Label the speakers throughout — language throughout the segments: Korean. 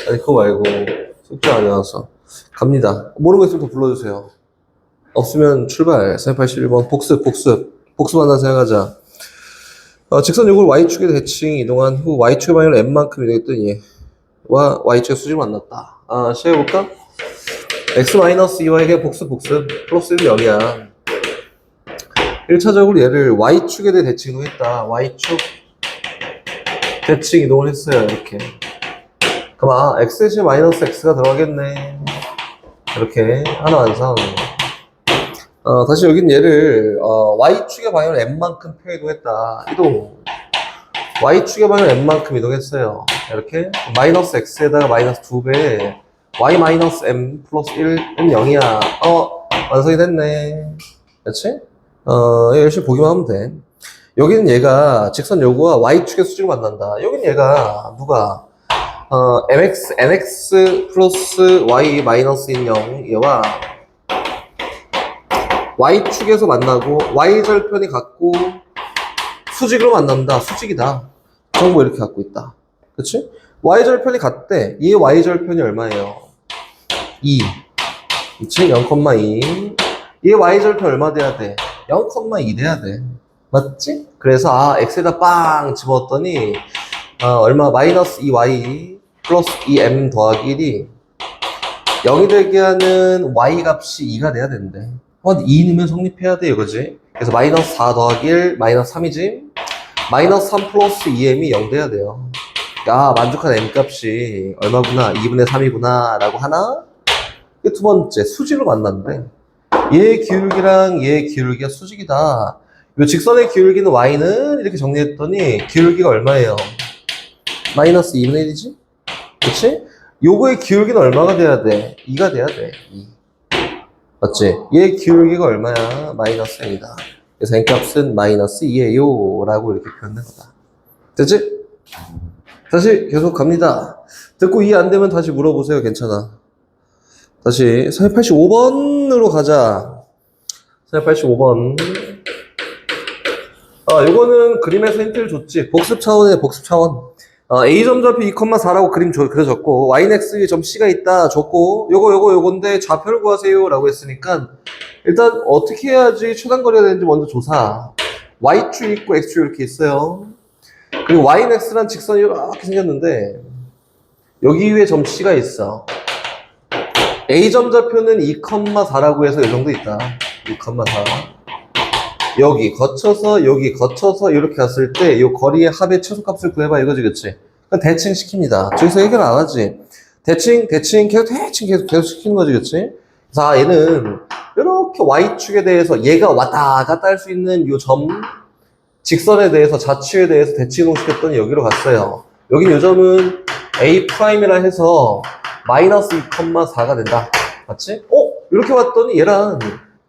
Speaker 1: 아니, 그거 말고, 숙제 안 해와서. 갑니다. 모르는 거 있으면 더 불러주세요. 없으면 출발. 481번. 복습한다 생각하자. 직선 요구를 Y축에 대칭 이동한 후 Y축의 방향을 N만큼 이동했던 얘와 Y축의 수직을 만났다. 시작해볼까? X-2Y에게 복습. 플러스 1은 0이야. 1차적으로 얘를 Y축에 대해 대칭 이동했다. Y축 대칭 이동을 했어요. 이렇게. 그럼 X-X가 들어가겠네. 이렇게 하나 완성. 다시 여긴 얘를 Y축의 방향을 N만큼 이동했다. 이동. Y축의 방향을 N만큼 이동했어요. 이렇게 마이너스 X에다가 마이너스 2배 Y 마이너스 M 플러스 1은 0이야. 완성이 됐네. 그렇지? 열심히 보기만 하면 돼. 여기는 얘가 직선 요구와 Y축의 수직을 만난다. 여기는 얘가 누가 NX 플러스 Y 마이너스인 0 얘와 Y축에서 만나고 Y절편이 같고 수직으로 만난다. 수직이다. 정보 이렇게 갖고 있다. 그치? Y절편이 같대. 이 Y절편이 얼마예요? 2. 그치? 0,2. 이 Y절편 얼마 돼야 돼? 0,2 돼야 돼. 맞지? 그래서 X에다 빵 집어넣었더니 얼마? 마이너스 2Y 플러스 2M 더하기 1이 0이 되게 하는 Y 값이 2가 돼야 된대. 2 넣으면 성립해야 돼 이거지. 그래서 마이너스 4 더하기 1 마이너스 3이지. 마이너스 3 플러스 2m이 0 돼야 돼요. 만족한 m 값이 얼마구나? 2분의 3이구나 라고 하나? 두 번째 수직으로 만났는데 얘의 기울기랑 얘의 기울기가 수직이다. 이 직선의 기울기는 y는 이렇게 정리했더니 기울기가 얼마예요? 마이너스 2분의 1이지? 그치? 요거의 기울기는 얼마가 돼야 돼? 2가 돼야 돼. 2. 맞지? 얘의 기울기가 얼마야? 마이너스 m이다. 그래서 n값은 마이너스 2예요 라고 이렇게 표현된 거다. 됐지? 다시 계속 갑니다. 듣고 이해 안 되면 다시 물어보세요. 괜찮아. 다시 485번으로 가자. 485번. 요거는 그림에서 힌트를 줬지. 복습 차원에 복습 차원. A점 좌표 2,4라고 그림 그려졌고 Y넥스 점 C가 있다 줬고 요건데 좌표를 구하세요 라고 했으니까 일단 어떻게 해야지 최단거리가 되는지 먼저 조사. Y축 있고 X축 이렇게 있어요. 그리고 Y넥스란 직선이 이렇게 생겼는데 여기 위에 점 C가 있어. A점 좌표는 2,4라고 해서 이 정도 있다. 2,4. 여기 거쳐서 이렇게 갔을 때 이 거리의 합의 최소값을 구해봐 이거지, 그치? 대칭 시킵니다. 저기서 해결 안 하지. 대칭 계속 시키는 거지, 그치? 자, 얘는 이렇게 Y축에 대해서 얘가 왔다 갔다 할 수 있는 이 점 직선에 대해서 좌측에 대해서 대칭 이동시켰더니 여기로 갔어요. 여기 이 점은 A'이라 해서 마이너스 2,4가 된다. 맞지? 이렇게 왔더니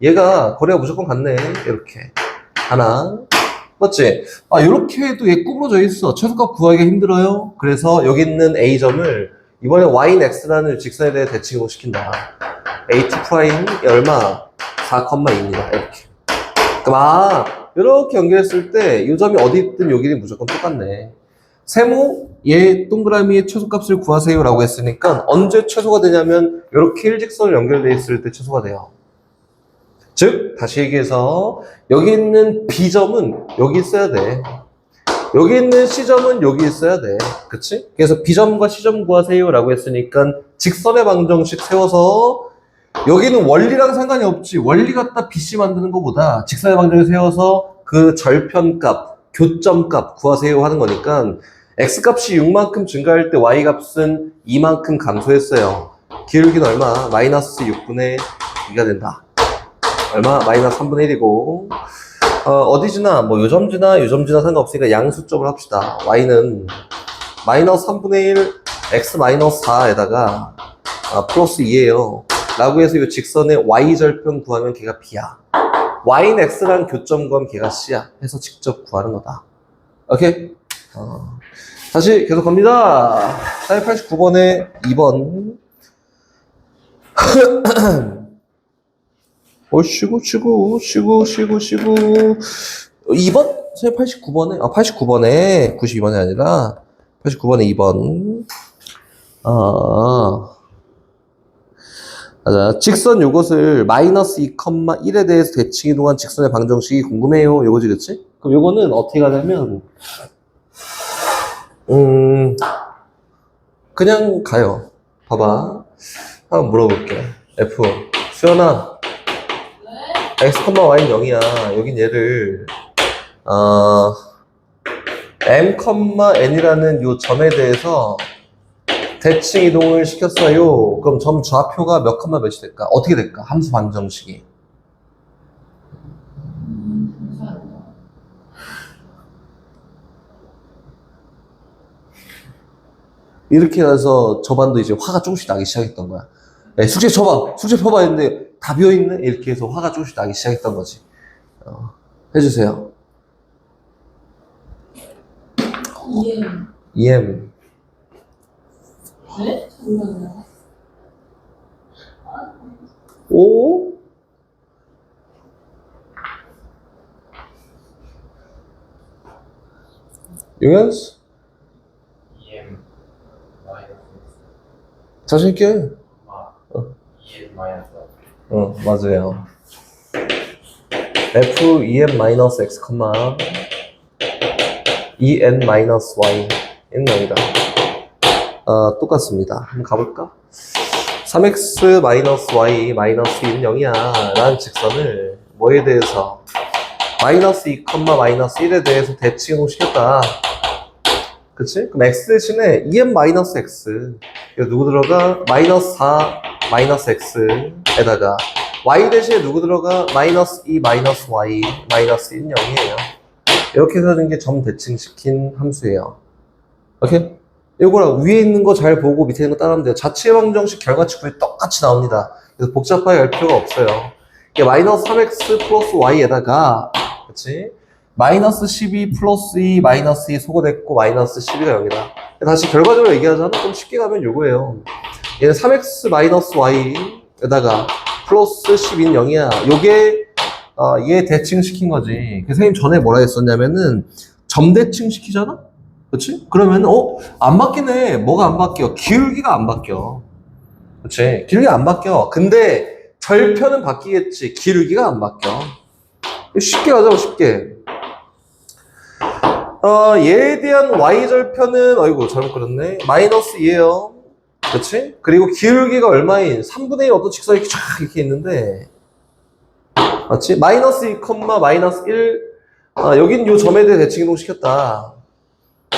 Speaker 1: 얘가 거리가 무조건 같네. 이렇게. 하나. 맞지? 이렇게 해도 얘 구부러져 있어. 최소값 구하기가 힘들어요. 그래서 여기 있는 A점을 이번에 Ynx라는 직선에 대해 대칭 이동시킨다. A2'이 얼마? 4,2입니다. 이렇게. 그럼 이렇게 연결했을 때 이 점이 어디 있든 여기는 무조건 똑같네. 세모 얘 동그라미의 최소값을 구하세요 라고 했으니까 언제 최소가 되냐면 이렇게 일직선을 연결되어 있을 때 최소가 돼요. 즉 다시 얘기해서 여기 있는 B점은 여기 있어야 돼. 여기 있는 C점은 여기 있어야 돼. 그치? 그래서 B점과 C점 구하세요 라고 했으니까 직선의 방정식 세워서 여기는 원리랑 상관이 없지. 원리 갖다 BC 만드는 것보다 직선의 방정식 세워서 그 절편값, 교점값 구하세요 하는 거니까 X값이 6만큼 증가할 때 Y값은 2만큼 감소했어요. 기울기는 얼마? 마이너스 6분의 2가 된다. 얼마? 마이너스 3분의 1이고 어디지나 뭐 요점지나 상관없으니까 양수점을 합시다. Y는 마이너스 3분의 1 X 마이너스 4에다가 플러스 2예요 라고 해서 이 직선의 Y절편 구하면 걔가 B야. Y는 X랑 교점 구하면 걔가 C야 해서 직접 구하는 거다. 오케이? 다시 계속 갑니다. 489번에 2번. 쉬고. 2번? 89번에, 89번에, 92번이 아니라, 89번에 2번. 아, 맞아. 직선 요것을 마이너스 2,1에 대해서 대칭 이동한 직선의 방정식이 궁금해요. 요거지, 그치? 그럼 요거는 어떻게 가냐면, 그냥 가요. 봐봐. 한번 물어볼게. F. 수연아, x, y는 0이야. 여긴 얘를, m, n이라는 요 점에 대해서 대칭 이동을 시켰어요. 그럼 점 좌표가 몇 컴마 몇이 될까? 어떻게 될까? 함수 방정식이. 이렇게 해서 저반도 이제 화가 조금씩 나기 시작했던 거야. 야, 숙제 쳐봐! 숙제 펴봐! 했는데 다 비어있네? 이렇게 해서 화가 조금씩 나기 시작했던 거지. 해주세요. EM.
Speaker 2: 네? 잠깐만요.
Speaker 1: 오? 용현스?
Speaker 3: EM 마이너스
Speaker 1: 자신있게.
Speaker 3: EM 마이너스
Speaker 1: 맞아요. F, EM-X, EN-Y 는 0이다. 똑같습니다. 한번 가볼까? 3x y 마이너스 2는 0이야 라는 직선을 뭐에 대해서 마이너스 2, 마이너스 1에 대해서 대칭 시켰다. 그치? 그럼 x 대신에 EM-X 이거 누구 들어가? 마이너스 4 마이너스 x에다가 y 대신에 누구 들어가? 마이너스 2 마이너스 y 마이너스 1은 0이에요. 이렇게 해서 하는 게 점 대칭시킨 함수예요. 오케이? 이거랑 위에 있는 거 잘 보고 밑에 있는 거 따라하면 돼요. 자체 방정식 결과치 구에 똑같이 나옵니다. 그래서 복잡하게 할 필요가 없어요. 이게 마이너스 3x 플러스 y에다가 그치? 마이너스 12 플러스 2 마이너스 2 소거됐고 마이너스 12가 0이다. 다시 결과적으로 얘기하자면 좀 쉽게 가면 요거예요. 얘는 3x 마이너스 y에다가 플러스 12는 0이야. 요게 얘 대칭시킨 거지. 선생님 전에 뭐라 했었냐면은 점 대칭시키잖아? 그치? 그러면 안 바뀌네. 뭐가 안 바뀌어? 기울기가 안 바뀌어. 그치? 기울기가 안 바뀌어. 근데 절편은 바뀌겠지. 기울기가 안 바뀌어. 쉽게 가자고 쉽게. 얘에 대한 y절편은 어이구 잘못 그렸네. 마이너스 2예요. 그치? 그리고 기울기가 얼마인? 3분의 1 어떤 직선이 이렇게 쫙 이렇게 있는데 맞지? 마이너스 2, 마이너스 1 여긴 요 점에 대해 대칭 이동 시켰다.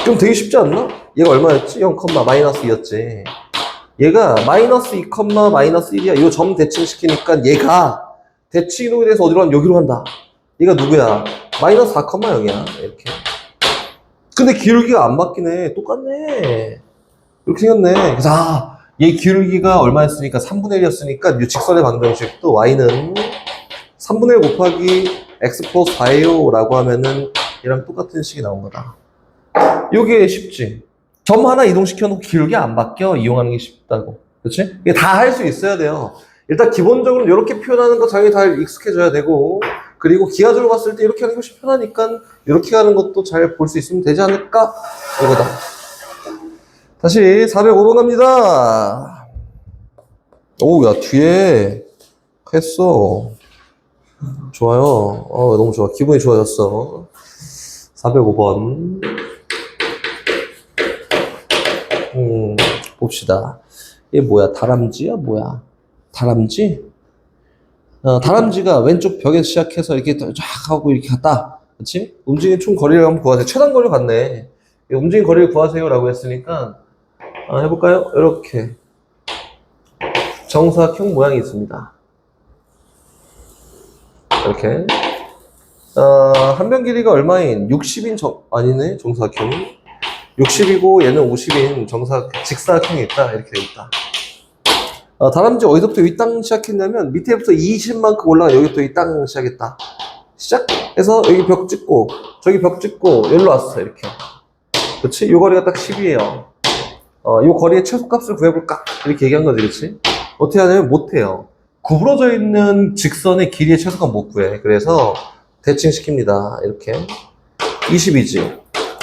Speaker 1: 그럼 되게 쉽지 않나? 얘가 얼마였지? 0, 마이너스 2였지. 얘가 마이너스 2, 마이너스 1이야. 이 점 대칭 시키니까 얘가 대칭 이동에 대해서 어디로 간다? 여기로 간다. 얘가 누구야? 마이너스 4, 0이야. 이렇게. 근데 기울기가 안 바뀌네. 똑같네. 이렇게 생겼네. 그래서 얘 기울기가 얼마였으니까 3분의 1이었으니까 이 직선의 방정식도 y는 3분의 1 곱하기 x 플러스 4예요 라고 하면은 얘랑 똑같은 식이 나온 거다. 요게 쉽지. 점 하나 이동시켜놓고 기울기 안 바뀌어. 이용하는 게 쉽다고. 그치? 이게 다 할 수 있어야 돼요. 일단 기본적으로 이렇게 표현하는 거 당연히 다 익숙해져야 되고, 그리고 기하적으로 봤을 때 이렇게 하는 것이 편하니까 이렇게 하는 것도 잘 볼 수 있으면 되지 않을까? 이거다. 다시 405번 갑니다. 오우, 야, 뒤에 했어. 좋아요. 너무 좋아. 기분이 좋아졌어. 405번. 봅시다. 이게 뭐야? 다람쥐야? 뭐야? 다람쥐? 다람쥐가 왼쪽 벽에서 시작해서 이렇게 쫙 하고 이렇게 갔다. 그치? 움직이는 총 거리를 한번 구하세요. 최단 거리를 갔네. 움직이는 거리를 구하세요. 라고 했으니까, 해볼까요? 이렇게. 정사각형 모양이 있습니다. 이렇게. 한 변 길이가 얼마인? 60인 아니네? 정사각형이. 60이고 얘는 50인 직사각형이 있다. 이렇게 돼 있다. 다람쥐 어디서부터 이 땅 시작했냐면 밑에부터 20만큼 올라가 여기부터 이 땅 시작했다. 시작해서 여기 벽 찍고 저기 벽 찍고 여기로 왔어. 이렇게. 그렇지? 요 거리가 딱 10이에요. 요 거리의 최소값을 구해볼까? 이렇게 얘기한 거지. 그렇지? 어떻게 하냐면 못해요. 구부러져 있는 직선의 길이의 최소값 못 구해. 그래서 대칭시킵니다. 이렇게. 20이지.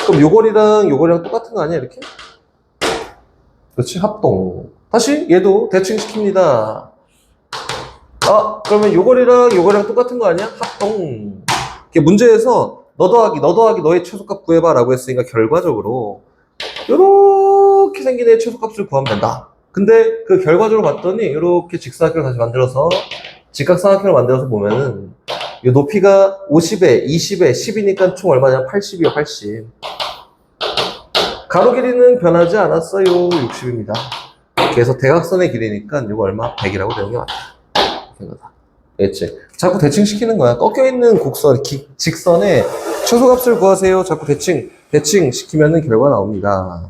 Speaker 1: 그럼 요 거리랑 요 거리랑 똑같은 거 아니야? 이렇게? 그렇지, 합동. 다시 얘도 대칭시킵니다. 아, 그러면 요거랑 똑같은 거 아니야? 합동. 이게 문제에서 너 더하기 너의 최소값 구해봐 라고 했으니까 결과적으로 요렇게 생긴 애의 최소값을 구하면 된다. 근데 그 결과적으로 봤더니 이렇게 직사각형을 다시 만들어서 직각삼각형을 만들어서 보면은 이 높이가 50에 20에 10이니까 총 얼마냐? 80이요, 80. 가로 길이는 변하지 않았어요. 60입니다. 그래서 대각선의 길이니까 이거 얼마? 100이라고 되는 게 맞다. 이거다. 알겠지? 자꾸 대칭시키는 거야. 꺾여있는 곡선, 직선의 최소값을 구하세요. 자꾸 대칭시키면은 결과 나옵니다.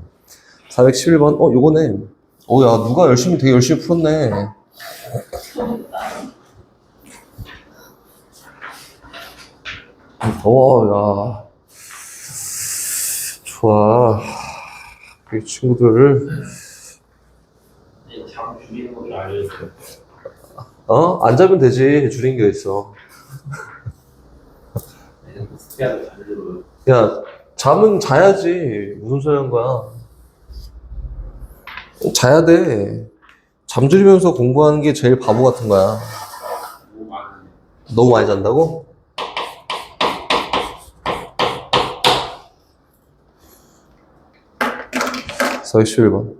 Speaker 1: 411번. 요거네. 야, 누가 되게 열심히 풀었네. 야. 좋아. 이 친구들.
Speaker 3: 잠 줄이는 거 좀 알려주세요.
Speaker 1: 안 자면 되지. 줄인 게 있어.
Speaker 3: 스피아도 잘 들어요.
Speaker 1: 야, 잠은 자야지. 무슨 소리 하는 거야? 자야 돼. 잠들이면서 공부하는 게 제일 바보 같은 거야.
Speaker 3: 너무 많은데.
Speaker 1: 너무 많이 잔다고? 서 11번.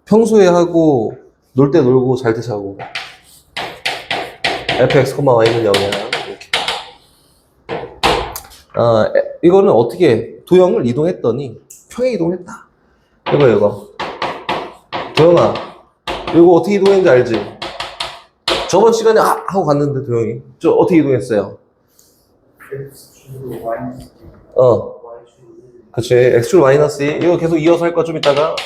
Speaker 1: 평소에 하고, 놀 때 놀고, 잘 때 자고. fx, y는 0이야. 이렇게. 이거는 어떻게, 도형을 이동했더니, 평행 이동했다. 이거. 도영아, 이거 어떻게 이동했는지 알지? 저번 시간에 하고 갔는데 도영이 저 어떻게 이동했어요? 그치. x축 마이너스 2 이거 계속 이어서 할 거야. 좀 이따가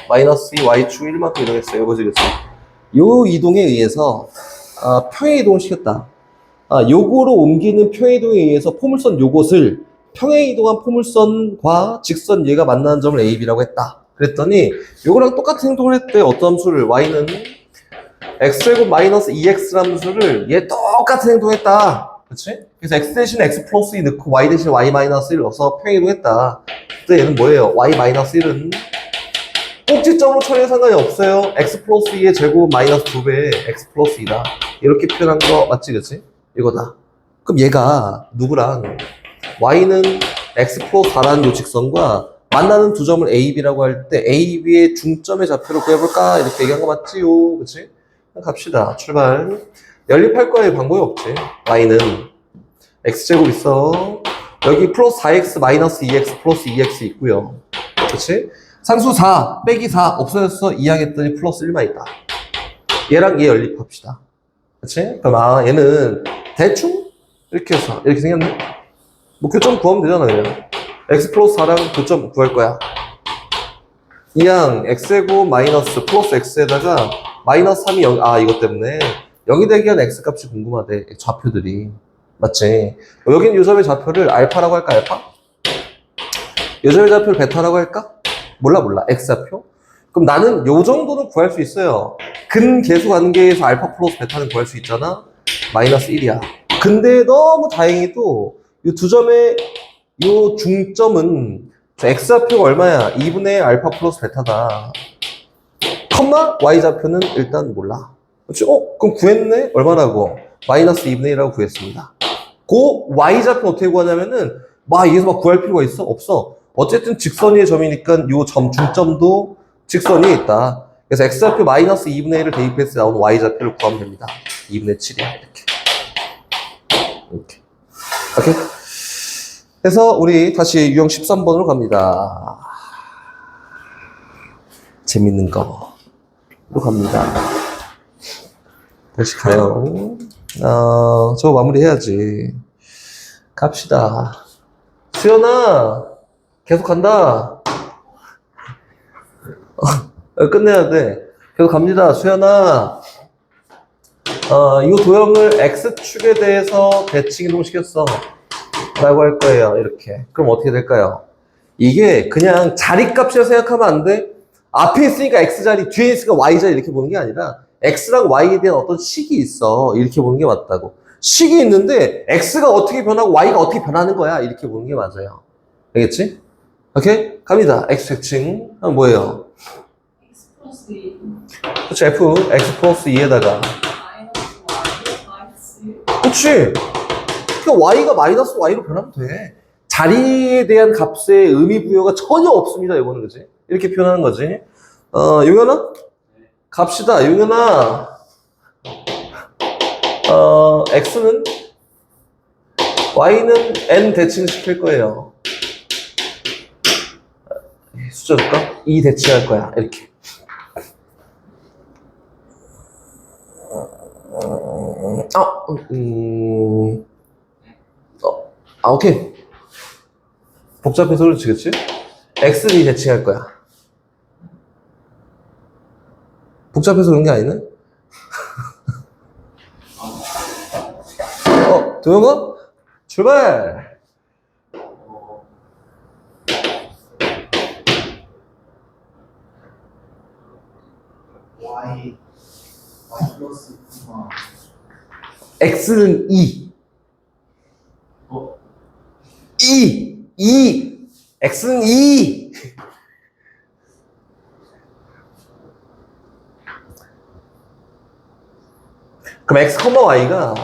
Speaker 1: 마이너스 2 y축 1만큼 이동했어요. 이거지. 요 이동에 의해서 평행 이동을 시켰다. 요거로 옮기는 평행 이동에 의해서 포물선 요것을 평행 이동한 포물선과 직선 얘가 만나는 점을 A, B라고 했다. 그랬더니 요거랑 똑같은 행동을 했대. 어떤 함수를? y는 x제곱 마이너스 2x라는 함수를 얘 똑같은 행동했다. 그치? 그래서 x 대신 x 플러스 2 넣고 y 대신 y 마이너스 1 넣어서 평행 이동했다. 그때 얘는 뭐예요? y 마이너스 1은 꼭지점으로 처리해 상관이 없어요. x 플러스 2의 제곱 마이너스 2배의 x 플러스 2다. 이렇게 표현한 거 맞지? 그치? 이거다. 그럼 얘가 누구랑 y는 x 플러스 4라는 요 직선과 만나는 두 점을 A, B라고 할 때 A, B의 중점의 좌표를 구해볼까? 이렇게 얘기한 거 맞지요? 그치? 갑시다. 출발. 연립할 거에 방법이 없지. y는 x제곱 있어. 여기 플러스 4x 마이너스 2x 플러스 2x 있고요. 그치? 상수 4 빼기 4 없어졌어. 이항했더니 플러스 1만 있다. 얘랑 얘 연립합시다. 그치? 그럼 얘는 대충 이렇게 해서 이렇게 생겼네? 뭐 교점 구하면 되잖아. 그냥 x 플러스 4랑 교점 구할 거야. 이항 x제곱 마이너스 플러스 x에다가 마이너스 3이 0, 이것 때문에 0이 되기 위한 x 값이 궁금하대. 좌표들이. 맞지? 여긴 요 점의 좌표를 알파라고 할까? 알파? 요 점의 좌표를 베타라고 할까? 몰라. x좌표? 그럼 나는 요 정도는 구할 수 있어요. 근계수 관계에서 알파 플러스 베타는 구할 수 있잖아? 마이너스 1이야. 근데 너무 다행히도 이 두 점의 요 중점은 x좌표가 얼마야? 2분의 알파 플러스 베타다. 컴마 y좌표는 일단 몰라. 그렇지? 그럼 구했네? 얼마라고? 마이너스 2분의 1이라고 구했습니다. 그 y좌표 어떻게 구하냐면은 여기서 막 구할 필요가 있어? 없어. 어쨌든 직선 위의 점이니까 요 점 중점도 직선 위에 있다. 그래서 x좌표 마이너스 2분의 1을 대입해서 나오는 y좌표를 구하면 됩니다. 2분의 7이야. 이렇게. 오케이? 그래서 우리 다시 유형 13번으로 갑니다. 재밌는 거로 갑니다. 다시 가요. 저거 마무리해야지. 갑시다. 수연아, 계속 간다. 끝내야 돼. 계속 갑니다. 수연아. 이 도형을 x축에 대해서 대칭 이동시켰어. 라고 할 거예요. 이렇게. 그럼 어떻게 될까요? 이게 그냥 자리값이라 생각하면 안 돼. 앞에 있으니까 x자리, 뒤에 있으니까 y자리 이렇게 보는 게 아니라 x랑 y에 대한 어떤 식이 있어. 이렇게 보는 게 맞다고. 식이 있는데 x가 어떻게 변하고 y가 어떻게 변하는 거야. 이렇게 보는 게 맞아요. 알겠지? 오케이? 갑니다. x 대칭. 뭐예요?
Speaker 2: x 플러스 2
Speaker 1: 그치, f, x 플러스 2에다가.
Speaker 2: 마이너스 y 마이너스 1
Speaker 1: 그치. 그러니까 y가 마이너스 y로 변하면 돼. 자리에 대한 값의 의미 부여가 전혀 없습니다, 이거는, 그지? 이렇게 표현하는 거지. 용현아? 갑시다, 용현아. x는, y는 n 대칭시킬 거예요. 숫자 줄까? 2 대칭할 거야, 이렇게. 오케이. 복잡해서 그렇지, 그치? x는 2 대칭할 거야. 복잡해서 그런 게 아니네? 도영아? 출발!
Speaker 4: y 플러스 9만
Speaker 1: x는 2.
Speaker 3: 어?
Speaker 1: 2! x는 2! 그럼 x, y가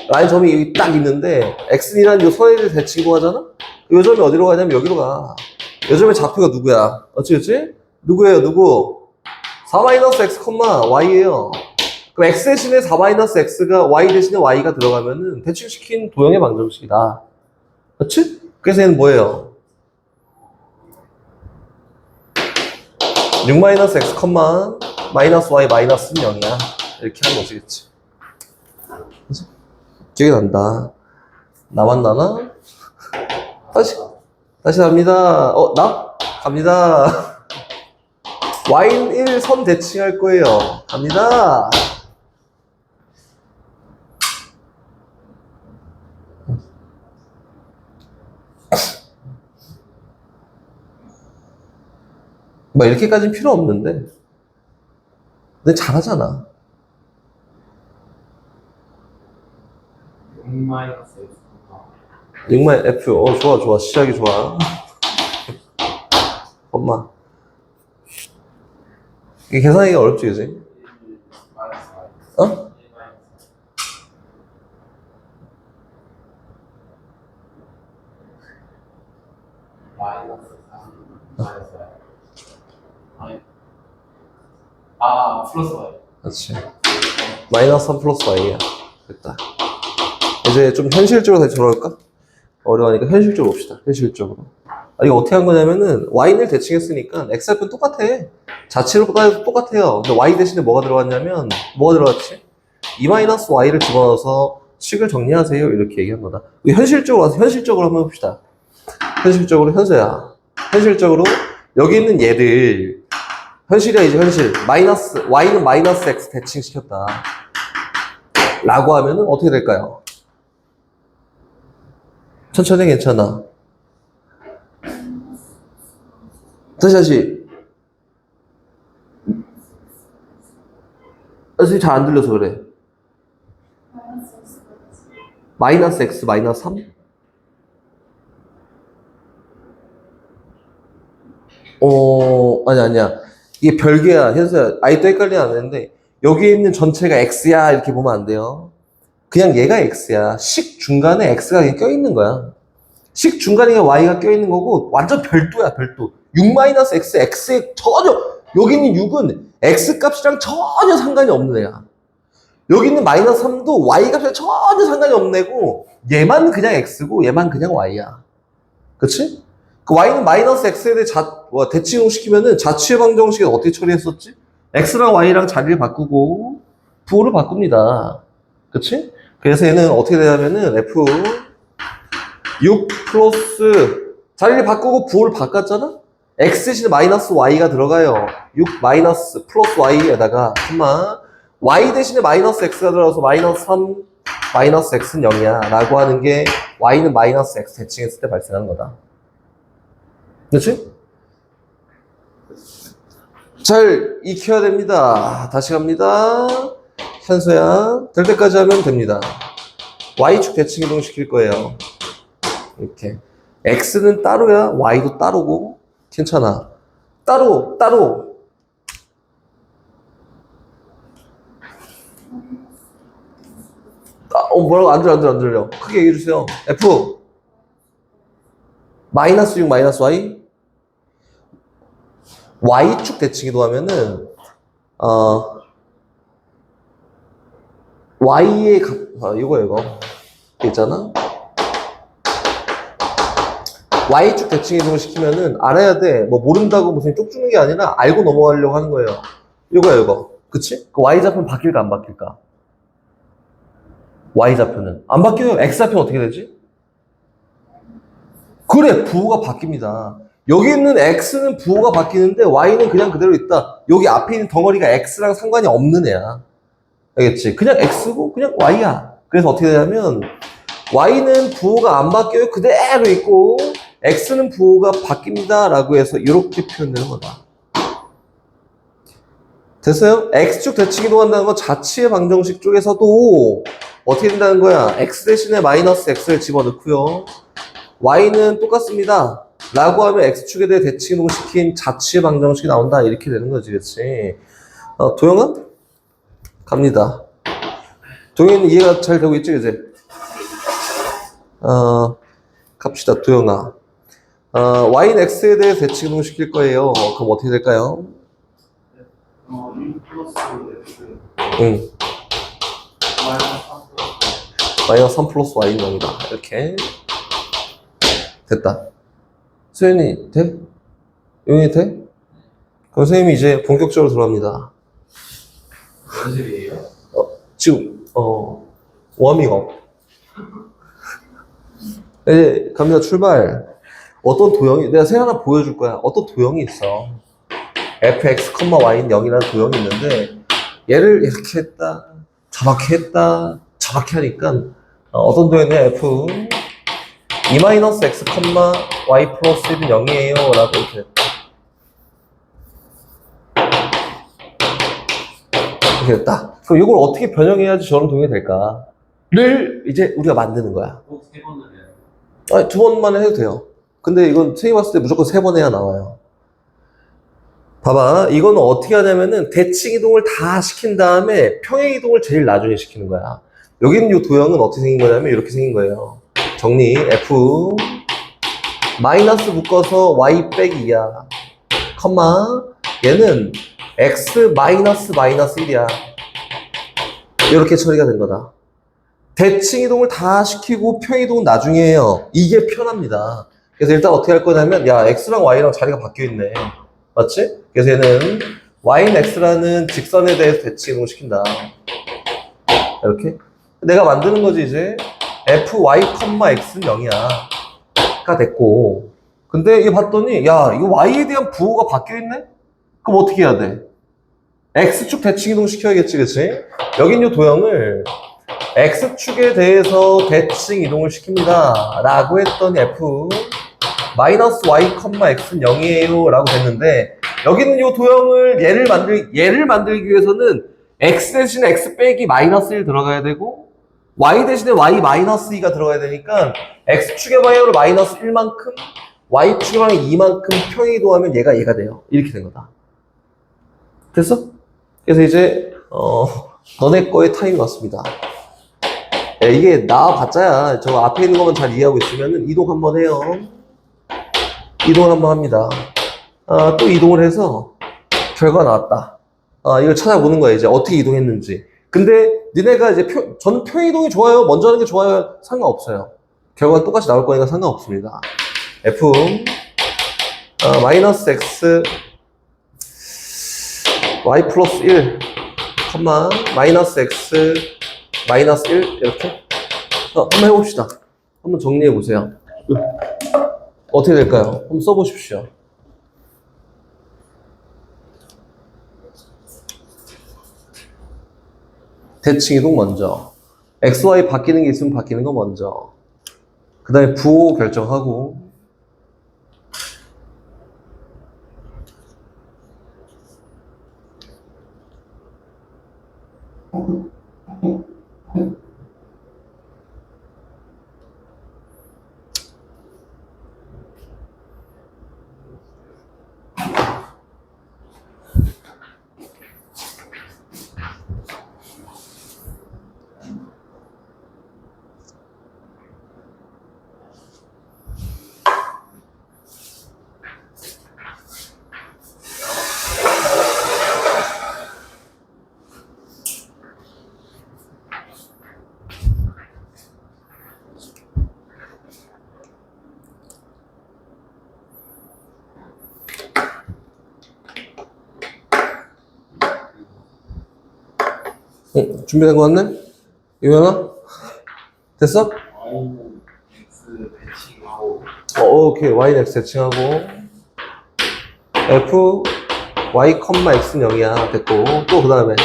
Speaker 1: 라인 점이 여기 딱 있는데 x이라는 요 선의 대칭구 하잖아? 요 점이 어디로 가냐면 여기로 가. 요 점의 좌표가 누구야? 어찌? 누구예요? 누구? 4-x, y예요. 그럼 x 대신에 4-x가 y 대신에 y가 들어가면은 대칭시킨 도형의 방정식이다. 그렇지? 그래서 얘는 뭐예요? 6-x, 마이너스 y 마이너스는 0이야. 이렇게 하는 것이겠지. 그치? 기억이 난다. 나만 나나? 다시 갑니다. 나? 갑니다. y는 1 선 대칭할 거예요. 갑니다. 뭐 이렇게까지는 필요 없는데 근데 잘하잖아.
Speaker 3: 6-x
Speaker 1: 6만 F. 좋아. 시작이 좋아. 엄마. 이게 계산하기가 어렵지, 그지?
Speaker 3: 1 마이너스 y
Speaker 1: 어?
Speaker 3: 1 마이너스 마이너스 4 마이너스 y 플러스 y
Speaker 1: 그렇지. 마이너스 3 플러스 y야. 됐다. 이제 좀 현실적으로 다시 돌아올까? 어려우니까 현실적으로 봅시다. 현실적으로. 이거 어떻게 한 거냐면은 y를 대칭했으니까 x좌표는 똑같아. 자체로 똑같아요. 근데 y 대신에 뭐가 들어갔냐면 뭐가 들어갔지? 2-y를 집어넣어서 식을 정리하세요. 이렇게 얘기한 거다. 현실적으로 와서 현실적으로 한번 봅시다. 현실적으로 현서야. 현실적으로 여기 있는 얘들 현실이야 이제 현실. y는 마이너스 x 대칭시켰다. 라고 하면은 어떻게 될까요? 천천히 괜찮아. 다시. 선생님 잘 안 들려서 그래. 마이너스 x 마이너스 3? 아니야. 이게 별개야. 현수야. 아직도 헷갈리면 안 되는데, 여기 있는 전체가 x야. 이렇게 보면 안 돼요. 그냥 얘가 x야. 식 중간에 x가 그냥 껴있는 거야. 식 중간에 y가 껴있는 거고, 완전 별도야, 별도. 6-x, x에 전혀, 여기 있는 6은 x 값이랑 전혀 상관이 없는 애야. 여기 있는 마이너스 3도 y 값이랑 전혀 상관이 없는 애고, 얘만 그냥 x고, 얘만 그냥 y야. 그치? 그 y는 마이너스 x에 대해 대칭을 시키면은 자취의 방정식을 어떻게 처리했었지? x랑 y랑 자리를 바꾸고 부호를 바꿉니다. 그치? 그래서 얘는 어떻게 되냐면은 f 6 플러스 자리를 바꾸고 부호를 바꿨잖아? x 대신에 마이너스 y가 들어가요. 6 마이너스 플러스 y에다가 y 대신에 마이너스 x가 들어가서 마이너스 3 마이너스 x는 0이야 라고 하는 게 y는 마이너스 x 대칭했을 때 발생하는 거다. 그렇지? 잘 익혀야 됩니다. 다시 갑니다. 현수야. 될 때까지 하면 됩니다. y축 대칭 이동시킬 거예요. 이렇게. x는 따로야. y도 따로고. 괜찮아. 따로. 뭐라고? 안 들려. 크게 얘기해주세요. F. 마이너스 6 마이너스 Y. Y축 대칭이동 하면은, Y의 이거. 있잖아? Y축 대칭이동을 시키면은 알아야 돼. 뭐 모른다고 무슨 쪽 주는 게 아니라 알고 넘어가려고 하는 거예요. 이거. 그치? 그 Y좌표는 바뀔까 안 바뀔까? Y좌표는 안 바뀌어요. X좌표는 어떻게 되지? 그래, 부호가 바뀝니다. 여기 있는 X는 부호가 바뀌는데 Y는 그냥 그대로 있다. 여기 앞에 있는 덩어리가 X랑 상관이 없는 애야. 알겠지? 그냥 X고 그냥 Y야. 그래서 어떻게 되냐면 Y는 부호가 안 바뀌어요. 그대로 있고 X는 부호가 바뀝니다. 라고 해서 이렇게 표현되는 거다. 됐어요? X축 대칭 이동한다는 건 자치의 방정식 쪽에서도 어떻게 된다는 거야? X 대신에 마이너스 X를 집어넣고요. Y는 똑같습니다. 라고 하면 X축에 대해 대칭 이동을 시킨 자치의 방정식이 나온다. 이렇게 되는 거지, 그치? 도영아? 갑니다. 도영이는 이해가 잘 되고 있죠, 이제? 갑시다, 도영아. Y는 X에 대해 대칭 이동을 시킬 거예요. 그럼 어떻게 될까요?
Speaker 3: 1 플러스 X
Speaker 1: 응. 마이너스 3 플러스 Y는 0이다. 이렇게. 됐다. 소연이 돼? 용이 돼? 그럼 선생님이 이제 본격적으로 들어갑니다.
Speaker 3: 연습이에요?
Speaker 1: 지금 워밍업. 이제 갑니다. 출발. 어떤 도형이 내가 새 하나 보여줄 거야. 어떤 도형이 있어. fx, y는 0이라는 도형이 있는데 얘를 이렇게 했다, 저렇게 했다, 저렇게 하니까 어떤 도형이냐. f 2-x, y 플러스 1은 0이에요 라고 이렇게 됐다. 이렇게 됐다. 그럼 이걸 어떻게 변형해야지 저런 도형이 될까를 이제 우리가 만드는 거야.
Speaker 3: 꼭 3번을 해요.
Speaker 1: 아니, 2번만 해도 돼요. 근데 이건 선생님 봤을 때 무조건 3번 해야 나와요. 봐봐. 이거는 어떻게 하냐면은 대칭 이동을 다 시킨 다음에 평행 이동을 제일 나중에 시키는 거야. 여기 있는 이 도형은 어떻게 생긴 거냐면 이렇게 생긴 거예요. 정리. F 마이너스 묶어서 Y 빼기 2야. 컴마 얘는 X 마이너스 1이야. 이렇게 처리가 된 거다. 대칭 이동을 다 시키고 평행 이동은 나중에 해요. 이게 편합니다. 그래서 일단 어떻게 할 거냐면 야 X랑 Y랑 자리가 바뀌어 있네. 맞지? 그래서 얘는 Y는 X라는 직선에 대해서 대칭 이동을 시킨다. 이렇게 내가 만드는 거지 이제. fy, x는 0이야 가 됐고, 근데 이게 봤더니 야 이거 y에 대한 부호가 바뀌어있네? 그럼 어떻게 해야 돼? x축 대칭 이동 시켜야겠지, 그치? 여긴 이 도형을 x축에 대해서 대칭 이동을 시킵니다 라고 했더니 f 마이너스 y, x는 0이에요 라고 됐는데, 여기는 이 도형을 얘를 만들기 위해서는 x 대신에 x 빼기 마이너스 1 들어가야 되고 y 대신에 y 마이너스 2가 들어가야 되니까 x축의 방향으로 마이너스 1만큼 y축의 방향 2만큼 평행 이동하면 얘가 돼요. 이렇게 된 거다. 됐어? 그래서 이제 너네 거의 타임이 왔습니다. 야, 이게 나와봤자야. 저 앞에 있는 것만 잘 이해하고 있으면 이동 한번 해요. 이동을 한번 합니다. 또 이동을 해서 결과가 나왔다. 이걸 찾아보는 거야. 이제 어떻게 이동했는지. 근데 니네가 이제 저는 평행 이동이 좋아요, 먼저 하는 게 좋아요, 상관없어요. 결과는 똑같이 나올 거니까 상관없습니다. f 마이너스 x y 플러스 1 컴마 마이너스 x 마이너스 1 이렇게 한번 해봅시다. 한번 정리해 보세요. 어떻게 될까요? 한번 써보십시오. 대칭 이동 먼저. x, y 바뀌는 게 있으면 바뀌는 거 먼저. 그 다음에 부호 결정하고. 준비된 거 같네? 유연아? 됐어?
Speaker 3: Y는 X 배칭하고
Speaker 1: 오케이. Y는 X 대칭하고 F Y, X는 0이야. 됐고 또 그 다음에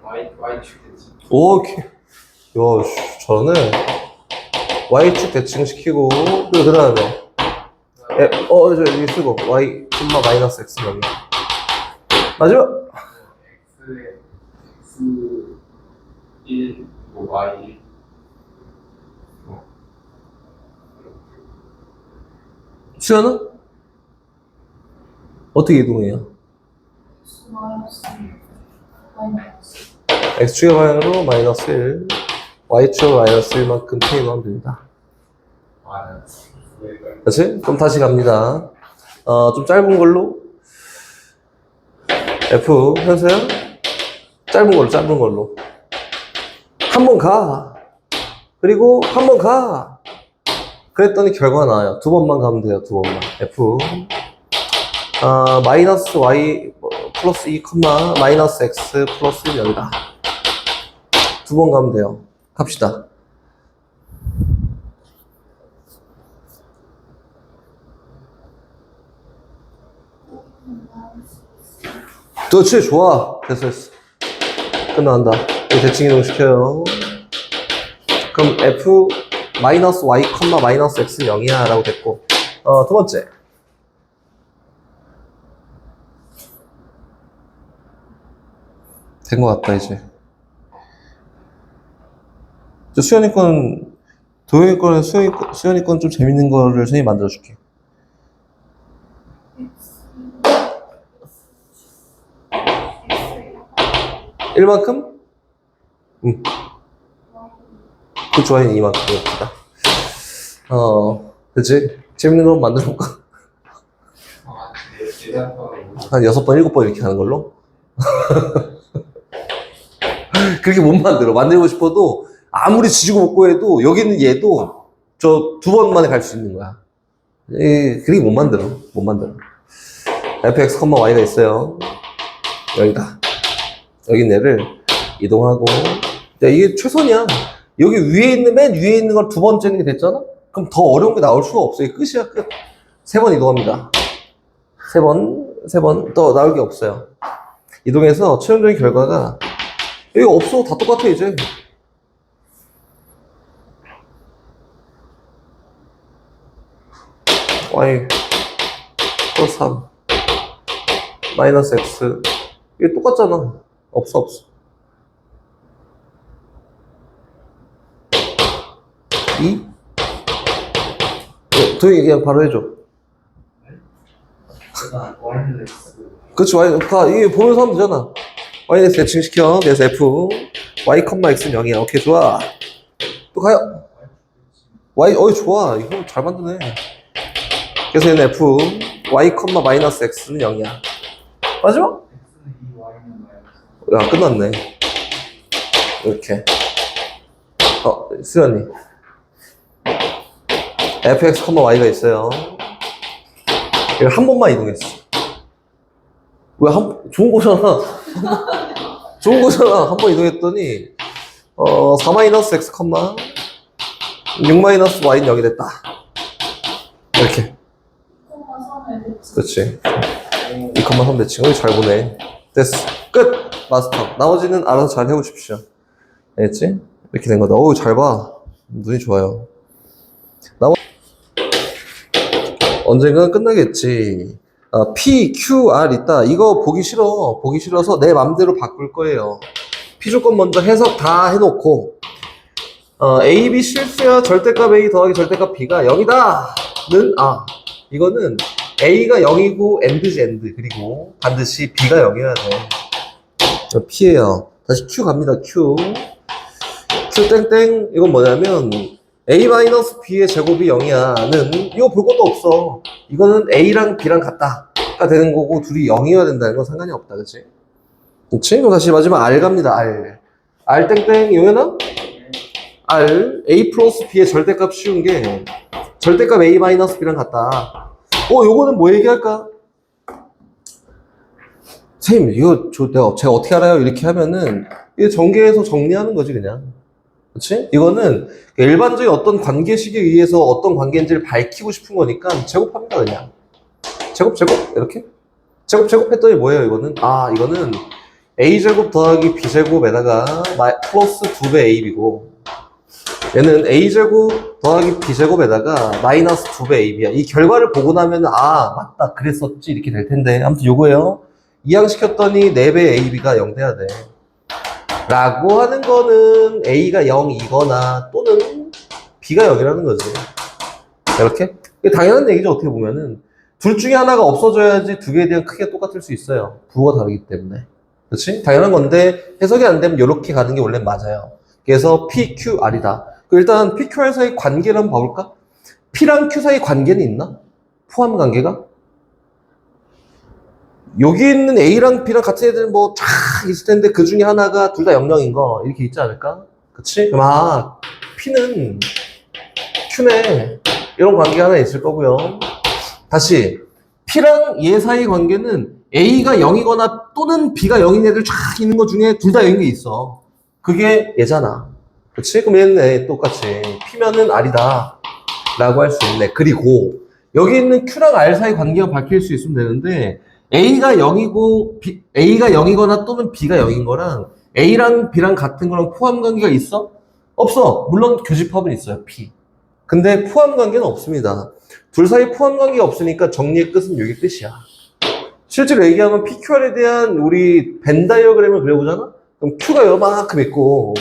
Speaker 3: 다음에 Y축 대칭.
Speaker 1: 오케이. 야, 저는 Y축 대칭 시키고 그 다음에 저 여기 쓰고 Y, 마이너스 X는 0이야. 마지막
Speaker 3: X에 X1, 뭐 Y1.
Speaker 1: 수연은? 어떻게 이동해요?
Speaker 2: 마이너스 마이너스
Speaker 1: X축의 방향으로 마이너스 1, Y축 마이너스 1만큼 K만 됩니다. 그렇지? 그럼 다시 갑니다. 좀 짧은 걸로 F 현서야? 짧은 걸로 한 번 가. 그리고 한 번 가. 그랬더니 결과가 나와요. 두 번만 가면 돼요. 두 번만. F 마이너스 Y 플러스 2, 마이너스 X 플러스 1 여기다. 두 번 가면 돼요. 갑시다. 그렇지, 좋아. 됐어. 끝난다. 대칭 이동 시켜요. 그럼 F 마이너스 Y, 마이너스 X는 0이야 라고 됐고. 두 번째. 된 것 같다, 이제. 수연이 건, 도영이 거는 수연이 건 좀 재밌는 거를 선생님이 만들어줄게.
Speaker 2: X
Speaker 1: 1만큼? 응. 그 좋아요는 2만큼이었다. 그치? 재밌는 거 만들어볼까? 한 6번, 7번 이렇게 하는 걸로? 그렇게 못 만들어. 만들고 싶어도 아무리 지지고 볶고 해도 여기 있는 얘도 저 2번 만에 갈 수 있는 거야. 그렇게 못 만들어. fx, y가 있어요. 여기다. 여기 얘를 이동하고. 야, 이게 최선이야. 여기 맨 위에 있는 걸 두 번째는 게 됐잖아? 그럼 더 어려운 게 나올 수가 없어. 이게 끝이야, 끝. 3번 이동합니다. 3번 더 나올 게 없어요. 이동해서 최종적인 결과가 여기 없어. 다 똑같아, 이제. Y 플러스 3 마이너스 X 이게 똑같잖아. 없어. 도영이 그냥 바로 해줘.
Speaker 3: Y는 X.
Speaker 1: 그치, 이게 보면서 하면 되잖아. Y는 대칭시켜. 그래서 F, Y, X는 0이야. 오케이, 좋아. 또 가요. Y, 좋아. 이거 잘 만드네. 그래서 얘는 F, Y, 마이너스 X는 0이야. 마지막?
Speaker 3: X는 2, Y는 마이너스.
Speaker 1: 야, 끝났네. 이렇게. 수연이. fx, y가 있어요. 이거 한 번만 이동했어. 왜 좋은 거잖아. 좋은 거잖아. 한 번 이동했더니, 4 마이너스 x, 6 마이너스 y는 0이 됐다. 이렇게.
Speaker 2: 2,3에
Speaker 1: 그렇지. 2,3 대칭. 잘 보네. 됐어. 끝! 마스터. 나머지는 알아서 잘 해오십시오. 알겠지? 이렇게 된 거다. 잘 봐. 눈이 좋아요. 언젠가는 끝나겠지. P, Q, R 있다. 이거 보기 싫어서 내 맘대로 바꿀 거예요. P 조건 먼저 해석 다 해놓고, A, B 실수야. 절대값 A 더하기 절대값 B가 0이다.는, 이거는 A가 0이고, AND지, AND. 그리고 반드시 B가 0이어야 돼. P예요. 다시 Q 갑니다. Q 땡땡. 이건 뭐냐면, A-B의 제곱이 0이야는 이거 볼 것도 없어. 이거는 A랑 B랑 같다가 되는 거고 둘이 0이어야 된다는 건 상관이 없다. 그치? 그럼 다시 마지막 R 갑니다. R 땡땡 이거는 R A 플러스 B의 절대값 쉬운 게 절대값 A-B랑 같다. 요거는 뭐 얘기할까? 선생님, 이거 제가 어떻게 알아요? 이렇게 하면은, 이게 전개해서 정리하는 거지, 그냥. 그치? 이거는 일반적인 어떤 관계식에 의해서 어떤 관계인지를 밝히고 싶은 거니까 제곱합니다, 그냥. 제곱, 이렇게. 제곱 했더니 뭐예요, 이거는? 아, 이거는 a제곱 더하기 b제곱에다가 플러스 2배 ab이고, 얘는 a제곱 더하기 b제곱에다가 마이너스 2배 ab야. 이 결과를 보고 나면, 아, 맞다, 그랬었지, 이렇게 될 텐데. 아무튼 요거예요. 이항시켰더니 4배 ab가 0 돼야 돼. 라고 하는 거는 a가 0이거나 또는 b가 0이라는 거지. 이렇게? 이게 당연한 얘기죠, 어떻게 보면은. 둘 중에 하나가 없어져야지 두 개에 대한 크기가 똑같을 수 있어요. 부호가 다르기 때문에. 그렇지? 당연한 건데 해석이 안 되면 이렇게 가는 게 원래 맞아요. 그래서 PQR이다. 일단 PQR 사이 관계를 한번 봐볼까? P랑 Q 사이 관계는 있나? 포함 관계가? 여기 있는 A랑 B랑 같은 애들 뭐 쫙 있을 텐데 그 중에 하나가 둘 다 00인 거 이렇게 있지 않을까? 그치? 그럼 P는 Q네. 이런 관계가 하나 있을 거고요. 다시 P랑 얘 사이 관계는 A가 0이거나 또는 B가 0인 애들 쫙 있는 것 중에 둘 다 0인 게 있어. 그게 얘잖아. 그치? 그럼 얘는 똑같이 P면은 R이다 라고 할 수 있네. 그리고 여기 있는 Q랑 R 사이 관계가 밝힐 수 있으면 되는데 A가 0이고 A가 0이거나 또는 B가 0인 거랑 A랑 B랑 같은 거랑 포함 관계가 있어? 없어. 물론 교집합은 있어요. P. 근데 포함 관계는 없습니다. 둘 사이 포함 관계가 없으니까 정리의 끝은 이게 끝이야. 실제로 얘기하면 PQR에 대한 우리 벤 다이어그램을 그려보잖아? 그럼 Q가 요만큼 있고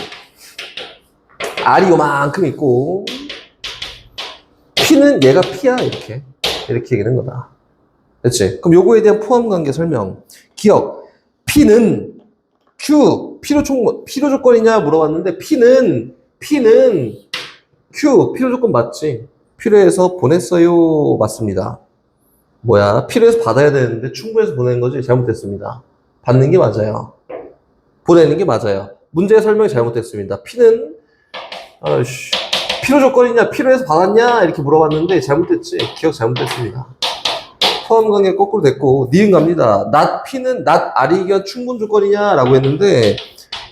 Speaker 1: R이 요만큼 있고 P는 얘가 P야 이렇게 얘기하는 거다. 그렇지? 그럼 요거에 대한 포함 관계 설명. 기억. P는 Q 필요 조건이냐 물어봤는데 P는 Q 필요 조건 맞지? 필요해서 보냈어요. 맞습니다. 뭐야? 필요해서 받아야 되는데 충분해서 보내는 거지? 잘못됐습니다. 받는 게 맞아요. 보내는 게 맞아요. 문제 설명이 잘못됐습니다. P는 필요 조건이냐? 필요해서 받았냐? 이렇게 물어봤는데 잘못됐지? 기억 잘못됐습니다. 포함 관계 거꾸로 됐고 니은 갑니다. not P는 not R이기 위한 충분 조건이냐? 라고 했는데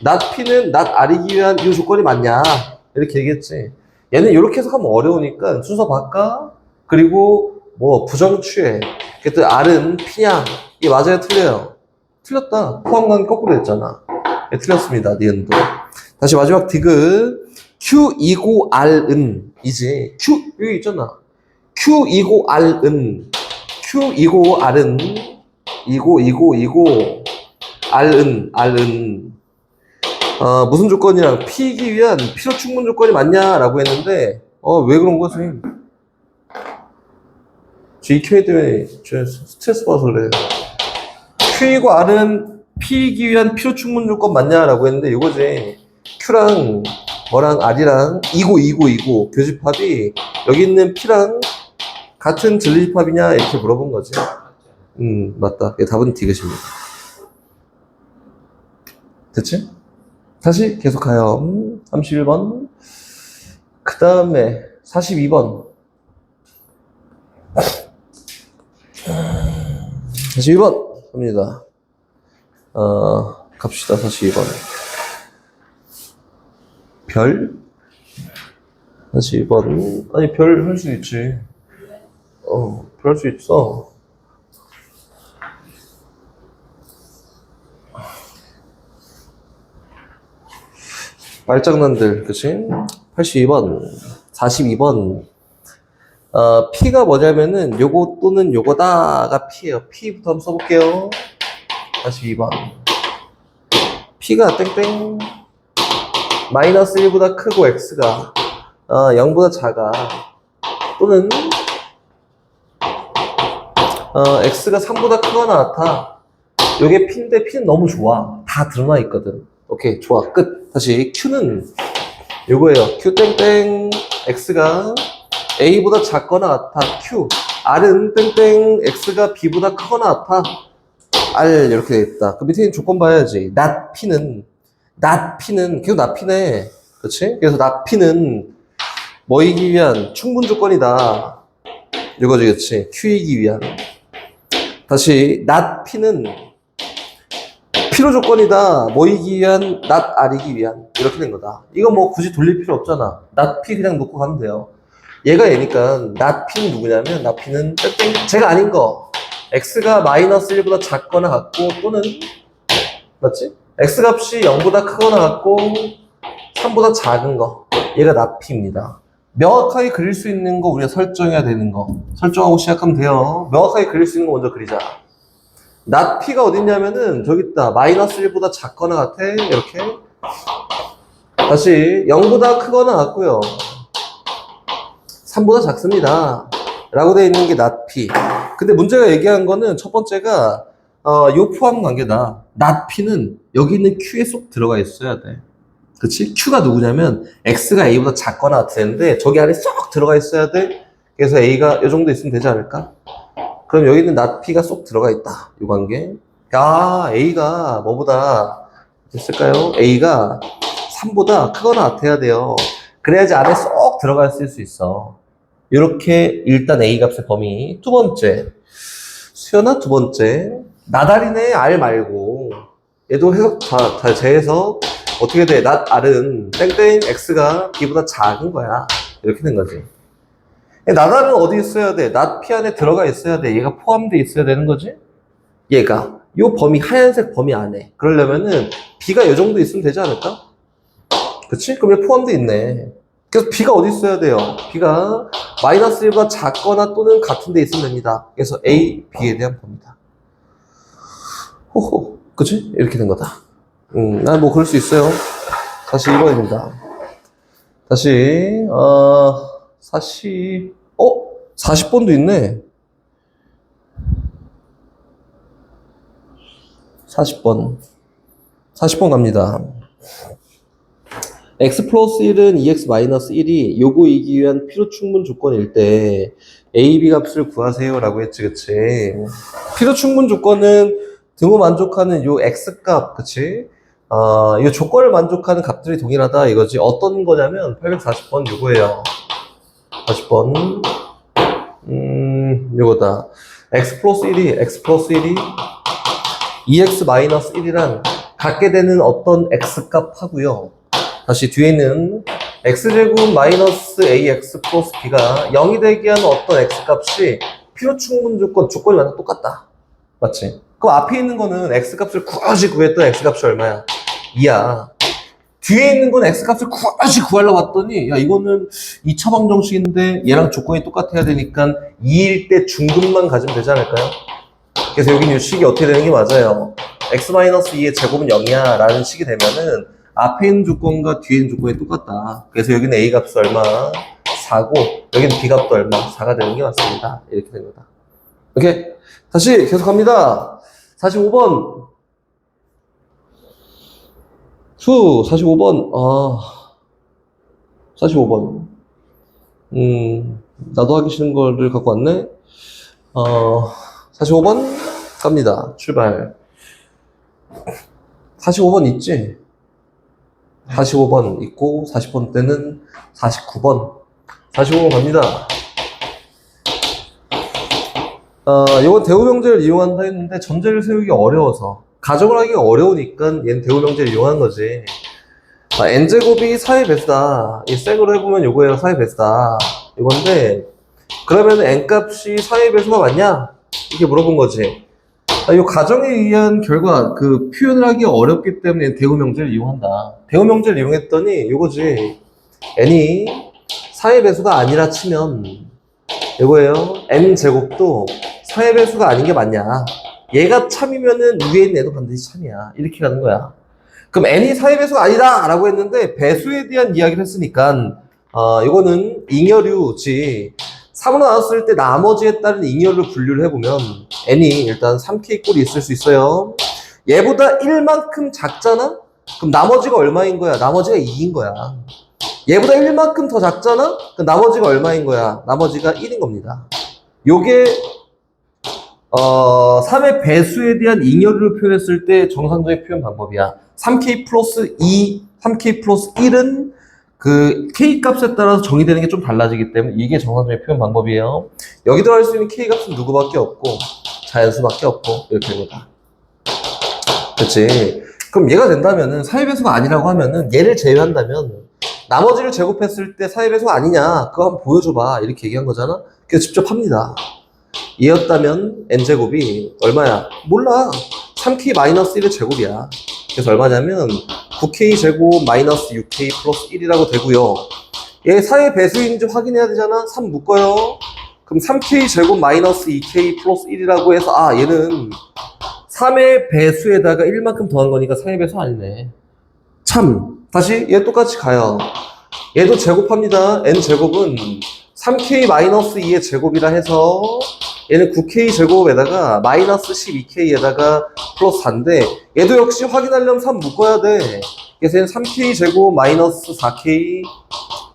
Speaker 1: not P는 not R이기 위한 이 조건이 맞냐? 이렇게 얘기했지. 얘는 이렇게 해석하면 어려우니까 순서 바꿔. 그리고 뭐 부정취해. 그때 R은 P냐? 이게 맞아요? 틀려요? 틀렸다. 포함관계 거꾸로 됐잖아. 예, 틀렸습니다. 니은도. 다시 마지막 디귿. Q이고 R은 이제 Q 여기 있잖아. Q이고 R은 Q이고 R은 이고 R은 무슨 조건이랑 P이기 위한 필요 충분 조건이 맞냐라고 했는데 왜 그런 거야 선생님? 저 EQ에 때문에 저 스트레스 받아서 그래요. Q이고 R은 P이기 위한 필요 충분 조건 맞냐라고 했는데 이거지. Q랑 뭐랑 R이랑 이고 교집합이 여기 있는 P랑 같은 진리집합이냐 이렇게 물어본 거지. 맞다. 답은 디귿입니다. 됐지? 다시 계속 가요. 31번. 그 다음에 42번. 42번 갑니다. 갑시다. 42번. 별? 42번. 아니, 별 할 수 있지. 별 할 수 있어. 말장난들, 그치? 82번, 42번. P가 뭐냐면은, 요거 또는 요거다가 P예요. P부터 한번 써볼게요. 42번. P가 땡땡. 마이너스 1보다 크고 X가, 0보다 작아. 또는, X가 3보다 크거나 같아. 요게 P인데 P는 너무 좋아. 다 드러나 있거든. 오케이, 좋아. 끝. 다시 Q는 요거예요. Q 땡땡 X가 A보다 작거나 같아. Q. R은 땡땡 X가 B보다 크거나 같아. R 이렇게 돼 있다. 그 밑에 있는 조건 봐야지. not P는 계속 not P네. 그렇지? 그래서 not P는 뭐이기 위한 충분 조건이다. 이거지, 그렇지? Q이기 위한. 다시 not P는 필요 조건이다. 모이기 위한, not R이기 위한. 이렇게 된 거다. 이거 뭐 굳이 돌릴 필요 없잖아. not P 그냥 놓고 가면 돼요. 얘가 얘니까 not P는 누구냐면 not P는 제가 아닌 거. X가 마이너스 1보다 작거나 같고 또는 맞지? X 값이 0보다 크거나 같고 3보다 작은 거. 얘가 not P입니다. 명확하게 그릴 수 있는 거 우리가 설정해야 되는 거. 설정하고 시작하면 돼요. 명확하게 그릴 수 있는 거 먼저 그리자. not P가 어딨냐면은 저기 있다. 마이너스 1보다 작거나 같아. 이렇게. 다시 0보다 크거나 같고요. 3보다 작습니다. 라고 되어 있는 게 not P. 근데 문제가 얘기한 거는 첫 번째가 요 포함 관계다. not P는 여기 있는 Q에 쏙 들어가 있어야 돼. 그치? Q가 누구냐면 X가 A보다 작거나 같았는데 저기 안에 쏙 들어가 있어야 돼. 그래서 A가 요 정도 있으면 되지 않을까? 그럼 여기 있는 not P가 쏙 들어가 있다. 이 관계. 야, A가 뭐보다 됐을까요? A가 3보다 크거나 같아야 돼요. 그래야지 안에 쏙 들어갈 수 있어. 이렇게 일단 A 값의 범위. 두 번째. 수연아 두 번째. 나달이네 R 말고. 얘도 해석 다 재해석. 어떻게 돼? not R은 땡땡 X가 B보다 작은 거야. 이렇게 된 거지. 나달은 어디 있어야 돼? not P 안에 들어가 있어야 돼. 얘가 포함되어 있어야 되는 거지? 얘가. 요 범위, 하얀색 범위 안에. 그러려면은 B가 요 정도 있으면 되지 않을까? 그치? 그럼 얘 포함되어 있네. 그래서 B가 어디 있어야 돼요? B가 마이너스 1보다 작거나 또는 같은 데 있으면 됩니다. 그래서 A, B에 대한 범위다. 호호. 그치? 이렇게 된 거다. 난 뭐 그럴 수 있어요. 다시 읽어야 됩니다. 다시 40번도 있네. 40번 갑니다. x 플러스 1은 2x 마이너스 1이 요거이기 위한 필요 충분 조건일 때 a, b 값을 구하세요 라고 했지. 그치? 필요 충분 조건은 등호 만족하는 요 x 값, 그치? 이 조건을 만족하는 값들이 동일하다 이거지. 어떤 거냐면 840번 요거예요. 40번 요거다. x 플러스 1이 2x 마이너스 1이랑 같게 되는 어떤 x 값 하고요. 다시 뒤에는 x제곱 마이너스 ax 플러스 b가 0이 되게 하는 어떤 x 값이 필요 충분 조건이 완전 똑같다. 맞지? 그럼 앞에 있는 거는 x 값을 굳이 구했던 x 값이 얼마야? 2야. 뒤에 있는 건 x 값을 굳이 구하려고 봤더니 야 이거는 2차 방정식인데 얘랑 조건이 똑같아야 되니까 2일 때 중근만 가지면 되지 않을까요? 그래서 여기는 이 식이 어떻게 되는 게 맞아요. x-2의 제곱은 0이야 라는 식이 되면은 앞에 있는 조건과 뒤에 있는 조건이 똑같다. 그래서 여기는 a 값이 얼마? 4고 여기는 b 값도 얼마? 4가 되는 게 맞습니다. 이렇게 된 거다. 오케이? 다시 계속합니다. 45번 45번 45번 나도 하기 싫은 거를 갖고 왔네. 45번 갑니다. 출발. 45번 있지? 45번 있고 40번 때는 49번 45번 갑니다. 이건 대우명제를 이용한다 했는데 전제를 세우기 어려워서 가정을 하기가 어려우니까 얘는 대우명제를 이용한 거지. n제곱이 4의 배수다. 이 생으로 해보면 요거예요. 4의 배수다. 이건데 그러면 n값이 4의 배수가 맞냐? 이렇게 물어본 거지. 이 가정에 의한 결과 그 표현을 하기 어렵기 때문에 대우명제를 이용한다. 대우명제를 이용했더니 요거지. n이 4의 배수가 아니라 치면 이거예요. n제곱도 4의 배수가 아닌 게 맞냐. 얘가 참이면은 위에 있는 애도 반드시 참이야. 이렇게 가는 거야. 그럼 n이 4의 배수가 아니다 라고 했는데 배수에 대한 이야기를 했으니까 이거는 잉여류지. 3으로 나눴을 때 나머지에 따른 잉여를 분류를 해보면 n이 일단 3k 꼴이 있을 수 있어요. 얘보다 1만큼 작잖아? 그럼 나머지가 얼마인 거야? 나머지가 2인 거야. 얘보다 1만큼 더 작잖아? 그럼 나머지가 얼마인 거야? 나머지가 1인 겁니다. 요게 3의 배수에 대한 잉여를 표현했을 때 정상적인 표현 방법이야. 3k 플러스 2, 3k 플러스 1은 그 k 값에 따라서 정의되는 게 좀 달라지기 때문에 이게 정상적인 표현 방법이에요. 여기 들어갈 수 있는 k 값은 누구밖에 없고 자연수밖에 없고 이렇게 됩니다. 그치? 그럼 얘가 된다면은 사회배수가 아니라고 하면은 얘를 제외한다면 나머지를 제곱했을 때 사회배수가 아니냐? 그거 한번 보여줘봐. 이렇게 얘기한 거잖아? 그래서 직접 합니다. 얘였다면 n제곱이 얼마야? 몰라. 3k-1의 제곱이야. 그래서 얼마냐면 9k 제곱 마이너스 6k 플러스 1이라고 되고요. 얘 사회 배수인지 확인해야 되잖아. 3 묶어요. 그럼 3k 제곱 마이너스 2k 플러스 1이라고 해서 얘는 3의 배수에다가 1만큼 더한 거니까 사회 배수 아니네. 참. 다시 얘 똑같이 가요. 얘도 제곱합니다. n 제곱은 3k 마이너스 2의 제곱이라 해서 얘는 9k 제곱에다가 마이너스 12k에다가 플러스 4인데 얘도 역시 확인하려면 3 묶어야 돼. 그래서 얘는 3k 제곱 마이너스 4k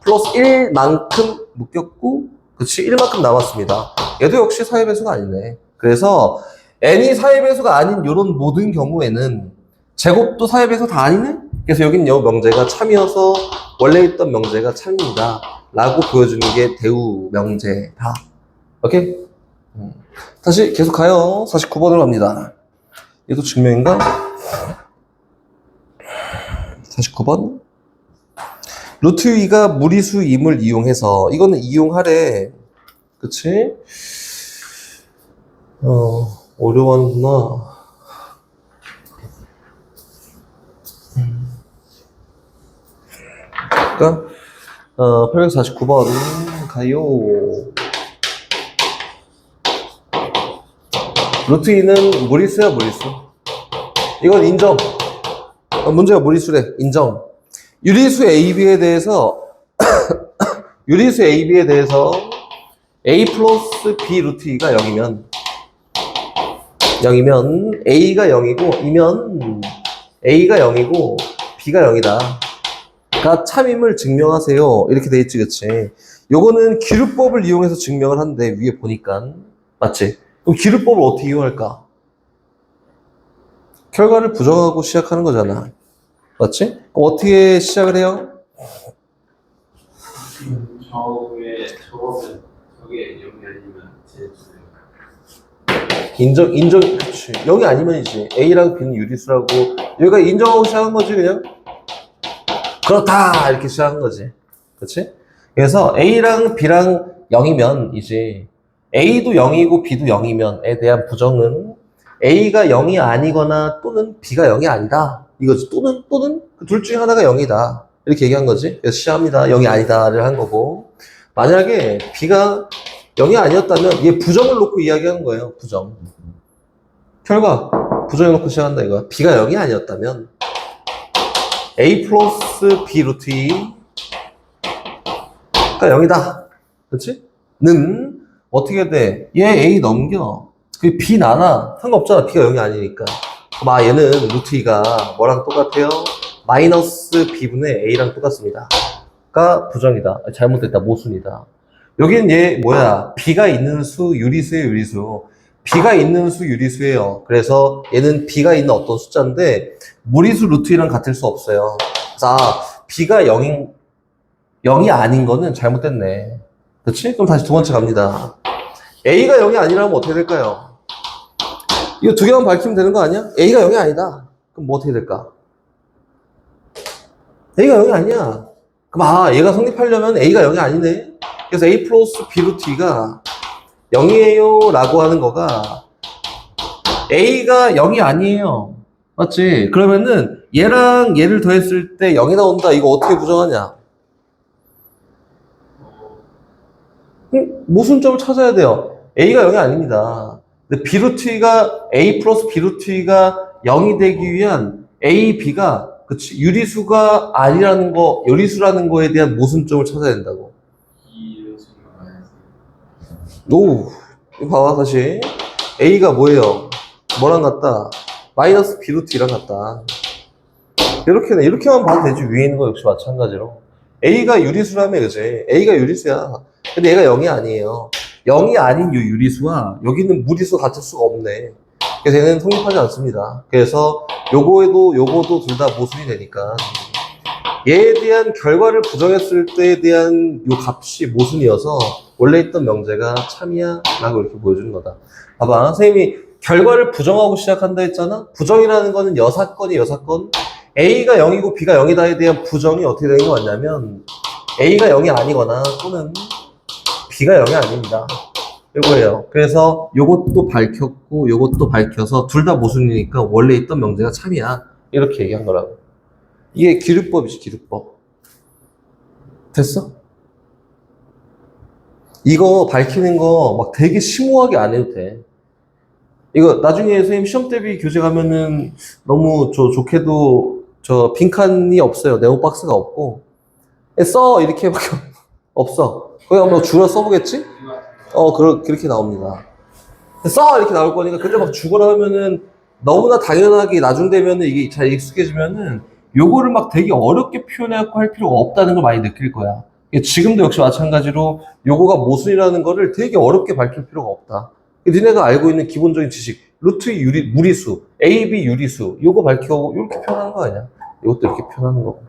Speaker 1: 플러스 1만큼 묶였고 그치 1만큼 남았습니다. 얘도 역시 사회배수가 아니네. 그래서 n이 사회배수가 아닌 이런 모든 경우에는 제곱도 사회배수 다 아니네? 그래서 여긴 요 명제가 참이어서 원래 있던 명제가 참입니다. 라고 보여주는 게 대우 명제다. 오케이? 다시 계속 가요. 49번으로 갑니다. 얘도 증명인가? 49번. 루트 2가 무리수임을 이용해서 이거는 이용하래. 그치? 어려워하는구나. 그러니까 849번 가요. 루트 2는 무리수야 무리수. 이건 인정. 문제가 무리수래. 인정. 유리수 AB에 대해서 유리수 AB에 대해서 A 플러스 B 루트 2가 0이면 A가 0이고 이면 A가 0이고 B가 0이다. 가 참임을 증명하세요. 이렇게 돼 있지, 그치? 요거는 기루법을 이용해서 증명을 하는데 위에 보니까 맞지? 그럼 기루법을 어떻게 이용할까? 결과를 부정하고 시작하는 거잖아. 맞지? 그럼 어떻게 시작을 해요?
Speaker 3: 저게 저거는 저게 0이 아니면 제
Speaker 1: 인정, 그치. 0이 아니면이지. A랑 B는 유리수라고. 여기가 인정하고 시작한 거지, 그냥? 그렇다! 이렇게 시작한 거지. 그치? 그래서 A랑 B랑 0이면, 이제, A도 0이고 B도 0이면에 대한 부정은 A가 0이 아니거나 또는 B가 0이 아니다. 이거지. 또는 그 둘 중에 하나가 0이다. 이렇게 얘기한 거지. 그래서 시합니다. 0이 아니다를 한 거고. 만약에 B가 0이 아니었다면 얘 부정을 놓고 이야기하는 거예요. 부정. 결과 부정해 놓고 시작한다 이거야. B가 0이 아니었다면 A 플러스 B 루트 2가 0이다. 그렇지? 는 어떻게 돼? 얘 A 넘겨. 그 B 나나 상관없잖아. B가 0이 아니니까. 그럼 얘는 루트 2가 뭐랑 똑같아요? 마이너스 B분의 A랑 똑같습니다. 가 부정이다. 잘못됐다. 모순이다. 여긴 얘 뭐야? B가 있는 수 유리수예요, 유리수. B가 있는 수 유리수예요. 그래서 얘는 B가 있는 어떤 숫자인데 무리수 루트 2랑 같을 수 없어요. 자, B가 0이 아닌 거는 잘못됐네. 그렇지? 그럼 다시 두 번째 갑니다. A가 0이 아니라면 어떻게 될까요? 이거 두 개만 밝히면 되는 거 아니야? A가 0이 아니다. 그럼 뭐 어떻게 될까? A가 0이 아니야. 그럼 얘가 성립하려면 A가 0이 아니네. 그래서 A 플러스 B 루트 2가 0이에요 라고 하는 거가 A가 0이 아니에요. 맞지? 그러면은 얘랑 얘를 더했을 때 0이 나온다. 이거 어떻게 부정하냐? 모순점을 찾아야 돼요. A가 0이 아닙니다. 근데 B 루트 2가 A 플러스 B 루트 2가 0이 되기 위한 A, B가 그치? 유리수가 아니라는 거, 유리수라는 거에 대한 모순점을 찾아야 된다고. 오, 이거 봐봐, 다시. A가 뭐예요? 뭐랑 같다? 마이너스 B 루트 2랑 같다. 이렇게만 봐도 되지. 위에 있는 거 역시 마찬가지로. A가 유리수라며, 그치? A가 유리수야. 근데 얘가 0이 아니에요. 0이 아닌 이 유리수와 여기는 무리수가 같을 수가 없네. 그래서 얘는 성립하지 않습니다. 그래서 요거도 둘 다 모순이 되니까 얘에 대한 결과를 부정했을 때에 대한 요 값이 모순이어서 원래 있던 명제가 참이야 라고 이렇게 보여주는 거다. 봐봐, 선생님이 결과를 부정하고 시작한다 했잖아? 부정이라는 거는 여사건이 여사건. A가 0이고 B가 0이다에 대한 부정이 어떻게 되는 거 같냐면 A가 0이 아니거나 또는 B가 0이 아닙니다. 요거예요. 그래서 요것도 밝혔고 요것도 밝혀서 둘 다 모순이니까 원래 있던 명제가 참이야. 이렇게 얘기한 거라고. 이게 기류법이지, 기류법. 됐어? 이거 밝히는 거 막 되게 심오하게 안 해도 돼. 이거 나중에 선생님 시험 대비 교재 가면은 너무 좋게도 빈칸이 없어요. 네모박스가 없고. 써! 이렇게 밖에 없어. 거기 한번 줄여 써보겠지? 그렇게 나옵니다. 써! 이렇게 나올 거니까 근데 막 죽어라 하면은 너무나 당연하게 나중 되면은 이게 잘 익숙해지면은 요거를 막 되게 어렵게 표현해갖고 할 필요가 없다는 걸 많이 느낄 거야. 지금도 역시 마찬가지로 요거가 모순이라는 거를 되게 어렵게 밝힐 필요가 없다. 니네가 알고 있는 기본적인 지식, 루트 무리수, AB 유리수, 요거 밝히고 이렇게 표현하는 거 아니야? 이것도 이렇게 표현하는 거고.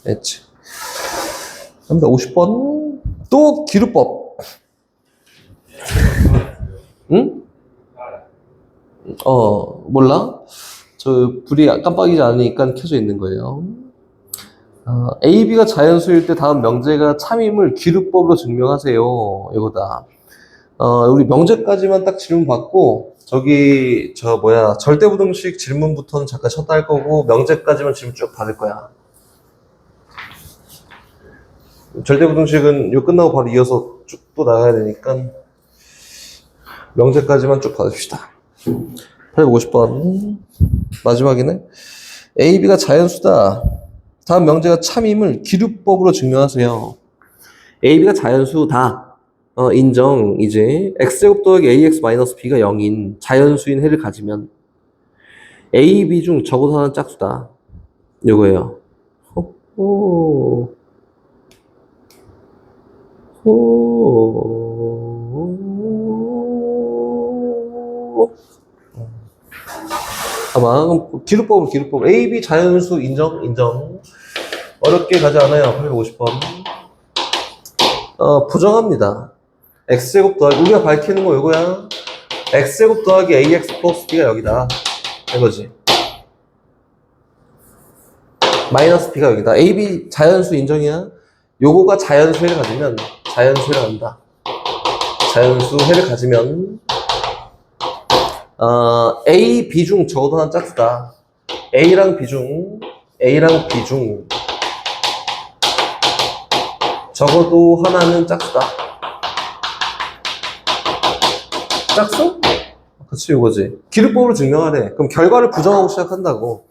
Speaker 1: 됐지? 갑니다. 50번. 또 기루법. 응? 몰라? 불이 깜빡이지 않으니까 켜져 있는 거예요. A, B가 자연수일 때 다음 명제가 참임을 기루법으로 증명하세요. 이거다. 우리 명제까지만 딱 질문 받고, 절대부등식 질문부터는 잠깐 쉬었다 할 거고, 명제까지만 질문 쭉 받을 거야. 절대부등식은 이거 끝나고 바로 이어서 쭉 또 나가야 되니까, 명제까지만 쭉 받읍시다. 850번. 마지막이네. A, B가 자연수다. 다음 명제가 참임을 기류법으로 증명하세요. A, B가 자연수다. 인정. 이제 x제곱 더하기 ax 마이너스 b가 0인 자연수인 해를 가지면 A, B 중 적어서 하는 짝수다. 요거예요. 기루법. A, B 자연수 인정. 어렵게 가지 않아요. 850번. 부정합니다. x제곱 더하기, 우리가 밝히는 거 이거야. x제곱 더하기 ax 플러스 b가 여기다. 이거지. 마이너스 b가 여기다. a, b 자연수 인정이야. 요거가 자연수를 가지면, 자연수를 한다. 자연수해를 가지면, A, B 중 적어도 하나 짝수다. A랑 B 중 적어도 하나는 짝수다. 짝수? 그치, 이거지. 기류법으로 증명하래. 그럼 결과를 부정하고 시작한다고.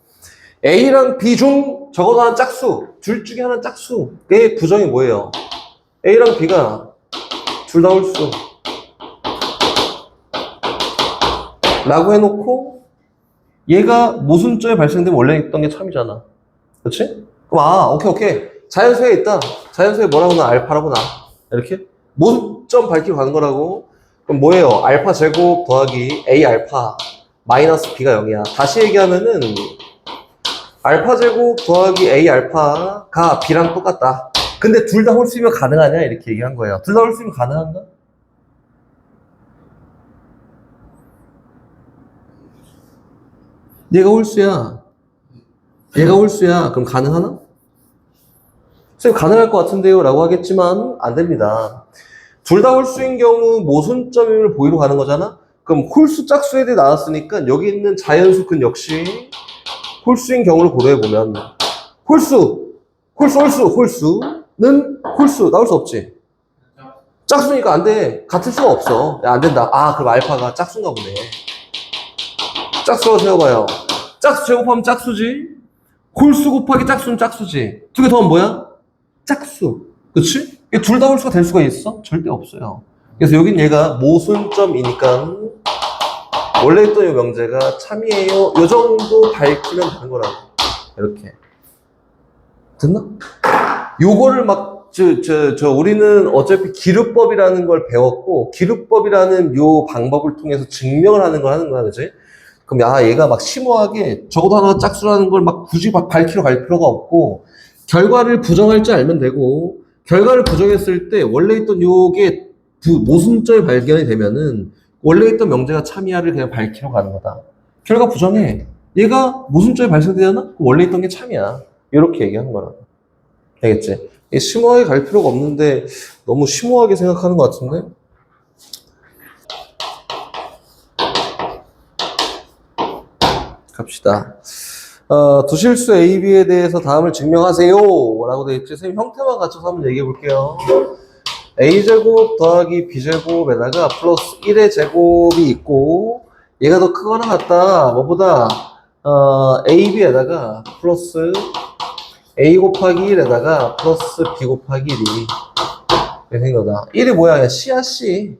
Speaker 1: A랑 B 중 적어도 하나 짝수. 둘 중에 하나 짝수의 부정이 뭐예요? A랑 B가 둘 다 홀수. 라고 해놓고 얘가 모순점이 발생되면 원래 있던 게 참이잖아. 그렇지? 그럼 오케이. 자연수에 있다. 자연수에 뭐라고 나? 알파라고 나. 이렇게 모순점 밝히고 가는 거라고. 그럼 뭐예요? 알파 제곱 더하기 A 알파 마이너스 B가 0이야. 다시 얘기하면은 알파 제곱 더하기 A 알파가 B랑 똑같다. 근데 둘 다 홀수이면 가능하냐? 이렇게 얘기한 거예요. 둘 다 홀수이면 가능한가? 얘가 홀수야. 그럼 가능하나? 선생님 가능할 것 같은데요 라고 하겠지만 안 됩니다. 둘 다 홀수인 경우 모순점임을 보이러 가는 거잖아? 그럼 홀수 짝수에 대해 나왔으니까 여기 있는 자연수근 역시 홀수인 경우를 고려해보면 홀수는 홀수 나올 수 없지. 짝수니까 안 돼. 같을 수가 없어. 야, 안 된다. 그럼 알파가 짝수인가 보네. 짝수라고 세워봐요. 짝수 제곱하면 짝수지. 홀수 곱하기 짝수는 짝수지. 두 개 더하면 뭐야? 짝수. 그치? 둘 다 홀수가 될 수가 있어? 절대 없어요. 그래서 여긴 얘가 모순점이니까 원래 있던 이 명제가 참이에요. 요 정도 밝히면 되는 거라고. 이렇게. 됐나? 요거를 우리는 어차피 기류법이라는 걸 배웠고, 기류법이라는 요 방법을 통해서 증명을 하는 거야, 그치? 그럼 얘가 막 심오하게 적어도 하나 짝수라는 걸 막 굳이 막 밝히러 갈 필요가 없고, 결과를 부정할 줄 알면 되고, 결과를 부정했을 때 원래 있던 요게 모순점이 발견이 되면은 원래 있던 명제가 참이야를 그냥 밝히러 가는 거다. 결과 부정해. 얘가 모순점이 발생되잖아? 그럼 원래 있던 게 참이야. 이렇게 얘기하는 거라. 알겠지? 심오하게 갈 필요가 없는데 너무 심오하게 생각하는 것 같은데? 갑시다. 두 실수 A, B에 대해서 다음을 증명하세요 라고 되어 있지. 선생님 형태만 갖춰서 한번 얘기해 볼게요. A제곱 더하기 B제곱에다가 플러스 1의 제곱이 있고 얘가 더 크거나 같다. 뭐보다 AB에다가 플러스 A 곱하기 1에다가 플러스 B 곱하기 1이 이렇게 된 거다. 1이 뭐야? 그냥 C야 C.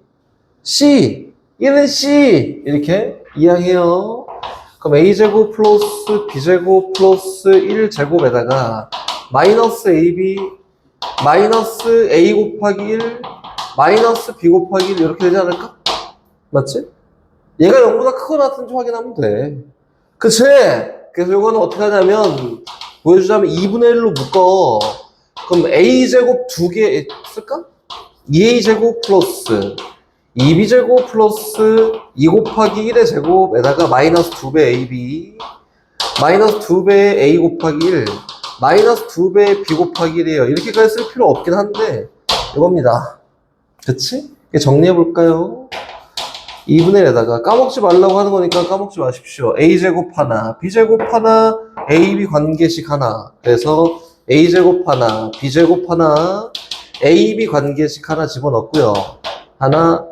Speaker 1: C 1은 C 이렇게 이해해요. 그럼 A제곱 플러스 B제곱 플러스 1제곱에다가 마이너스 AB 마이너스 A 곱하기 1 마이너스 B 곱하기 1 이렇게 되지 않을까? 맞지? 얘가 0보다 크거나 같은지 확인하면 돼. 그치? 그래서 이거는 어떻게 하냐면 보여주자면 2분의 1로 묶어. 그럼 A제곱 2개 쓸까? 2A제곱 플러스 2B제곱 플러스 2 곱하기 1의 제곱에다가 마이너스 2배 AB 마이너스 2배 A 곱하기 1 마이너스 2배 B 곱하기 1이에요. 이렇게까지 쓸 필요 없긴 한데 이겁니다. 그치? 정리해볼까요? 2분의 1에다가 까먹지 말라고 하는 거니까 까먹지 마십시오. A제곱 하나, B제곱 하나, AB 관계식 하나. 그래서 A제곱 하나, B제곱 하나, AB 관계식 하나 집어넣고요. 하나,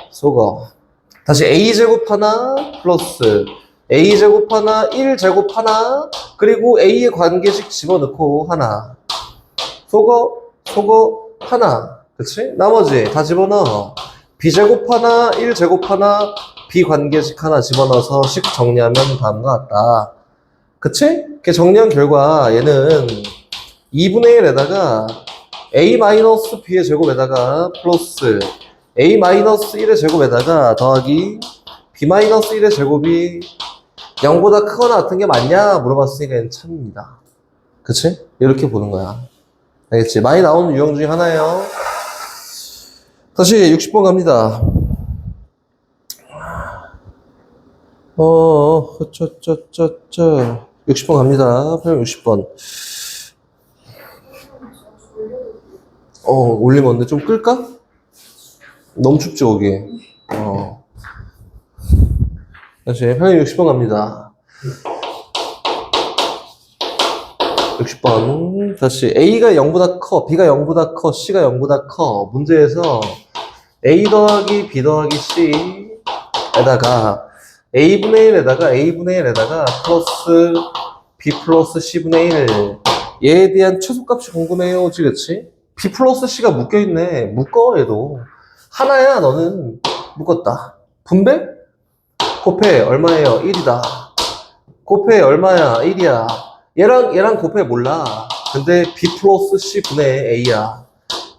Speaker 1: 속어. 다시 A제곱 하나 플러스 A제곱 하나, 1제곱 하나, 그리고 A의 관계식 집어넣고 하나. 속어, 하나. 그치? 나머지 다 집어넣어. B제곱 하나, 1제곱 하나, B 관계식 하나 집어넣어서 식 정리하면 다음과 같다. 그치? 이렇게 정리한 결과 얘는 2분의 1에다가 A-B의 제곱에다가 플러스 A-1의 제곱에다가 더하기 B-1의 제곱이 0보다 크거나 같은 게 맞냐 물어봤으니까 얘는 참입니다. 그치? 이렇게 보는 거야. 알겠지? 많이 나오는 유형 중에 하나예요. 다시 60번 갑니다. 60번 갑니다. 60번. 올리면 언제 좀 끌까? 너무 춥지, 거기. 다시, 편의 60번 갑니다. 60번. 다시, A가 0보다 커, B가 0보다 커, C가 0보다 커. 문제에서 A 더하기 B 더하기 C에다가 A분의 1에다가 A분의 1에다가 플러스 B 플러스 C분의 1. 얘에 대한 최소값이 궁금해요. 그치? B 플러스 C가 묶여있네. 묶어, 얘도. 하나야, 너는. 묶었다. 분배? 곱해, 얼마예요? 1이다. 곱해, 얼마야? 1이야. 얘랑 곱해, 몰라. 근데 B 플러스 C분의 A야.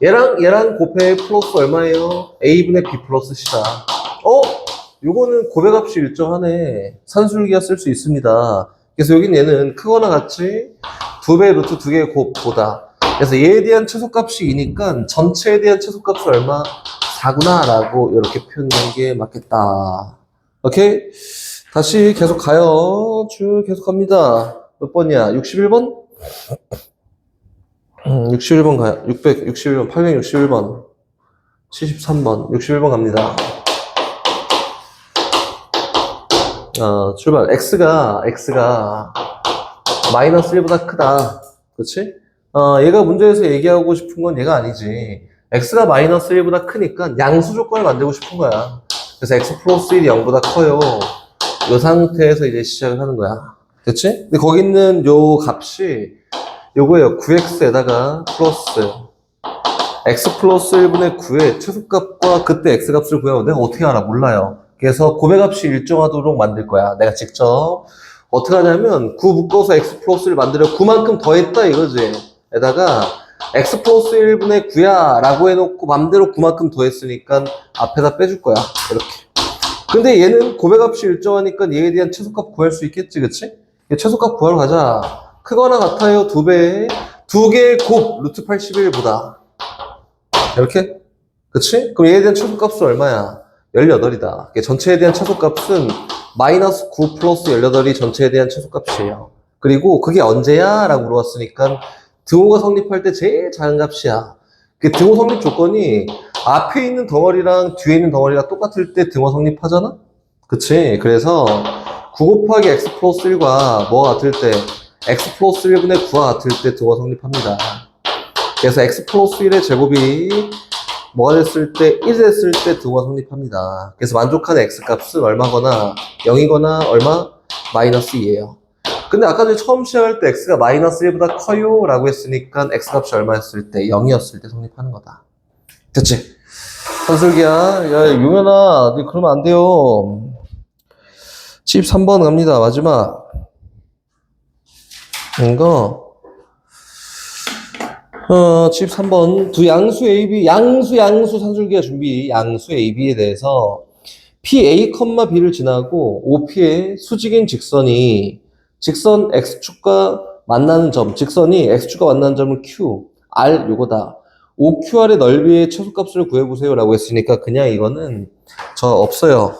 Speaker 1: 얘랑 곱해 플러스 얼마예요? A분의 B 플러스 C다. 요거는 곱해값이 일정하네. 산술기가 쓸 수 있습니다. 그래서 여긴 얘는 크거나 같이 2배 루트 2개의 곱보다. 그래서 얘에 대한 최소값이 2니까 전체에 대한 최소값이 얼마? 4구나 라고 이렇게 표현하는 게 맞겠다. 오케이? 다시 계속 가요. 쭉 계속 갑니다. 몇 번이야? 61번? 61번 가요. 661번, 861번, 73번, 61번 갑니다. 출발. X가 마이너스 1보다 크다. 그치? 얘가 문제에서 얘기하고 싶은 건 얘가 아니지. X가 마이너스 1보다 크니까 양수 조건을 만들고 싶은 거야. 그래서 X 플러스 1이 0보다 커요. 이 상태에서 이제 시작을 하는 거야. 그치? 근데 거기 있는 요 값이 요거예요. 9x에다가 플러스 x 플러스 1분의 9의 최소값과 그때 x값을 구해요. 내가 어떻게 알아? 몰라요. 그래서 곱해값이 일정하도록 만들 거야. 내가 직접 어떻게 하냐면 9 묶어서 x 플러스 1 만들어 9만큼 더했다 이거지. 에다가 x 플러스 1분의 9야 라고 해놓고 맘대로 9만큼 더했으니까 앞에다 빼줄 거야. 이렇게. 근데 얘는 곱해값이 일정하니까 얘에 대한 최소값 구할 수 있겠지, 그치? 최소값 구하러 가자. 크거나 같아요. 2배. 2개의 곱 루트 81보다. 이렇게? 그치? 그럼 얘에 대한 최소값은 얼마야? 18이다. 전체에 대한 최소값은 마이너스 9 플러스 18이 전체에 대한 최소값이에요. 그리고 그게 언제야? 라고 물어봤으니까 등호가 성립할 때 제일 작은 값이야. 그 등호 성립 조건이 앞에 있는 덩어리랑 뒤에 있는 덩어리가 똑같을 때 등호 성립하잖아? 그치? 그래서 9 곱하기 x 플러스 1과 뭐가 같을 때 x 플러스 1분의 9가 같을 때 등호 성립합니다. 그래서 x 플러스 1의 제곱이 뭐가 됐을 때 1이 됐을 때 등호가 성립합니다. 그래서 만족하는 x 값은 얼마거나 0이거나 얼마? 마이너스 2예요. 근데 아까 전에 처음 시작할 때 x가 마이너스 1보다 커요 라고 했으니까 x 값이 얼마였을 때? 0이었을 때 성립하는 거다. 됐지? 산술기야. 야, 용현아, 너 그러면 안 돼요. 73번 갑니다. 마지막. 이거. 73번. 두 양수 AB, 양수 산술기야 준비. 양수 AB에 대해서 PA, B를 지나고 OP의 수직인 직선이 직선 X축과 만나는 점, 직선이 X축과 만나는 점을 Q, R 요거다. OQR의 넓이의 최소값을 구해보세요 라고 했으니까 그냥 이거는 저 없어요.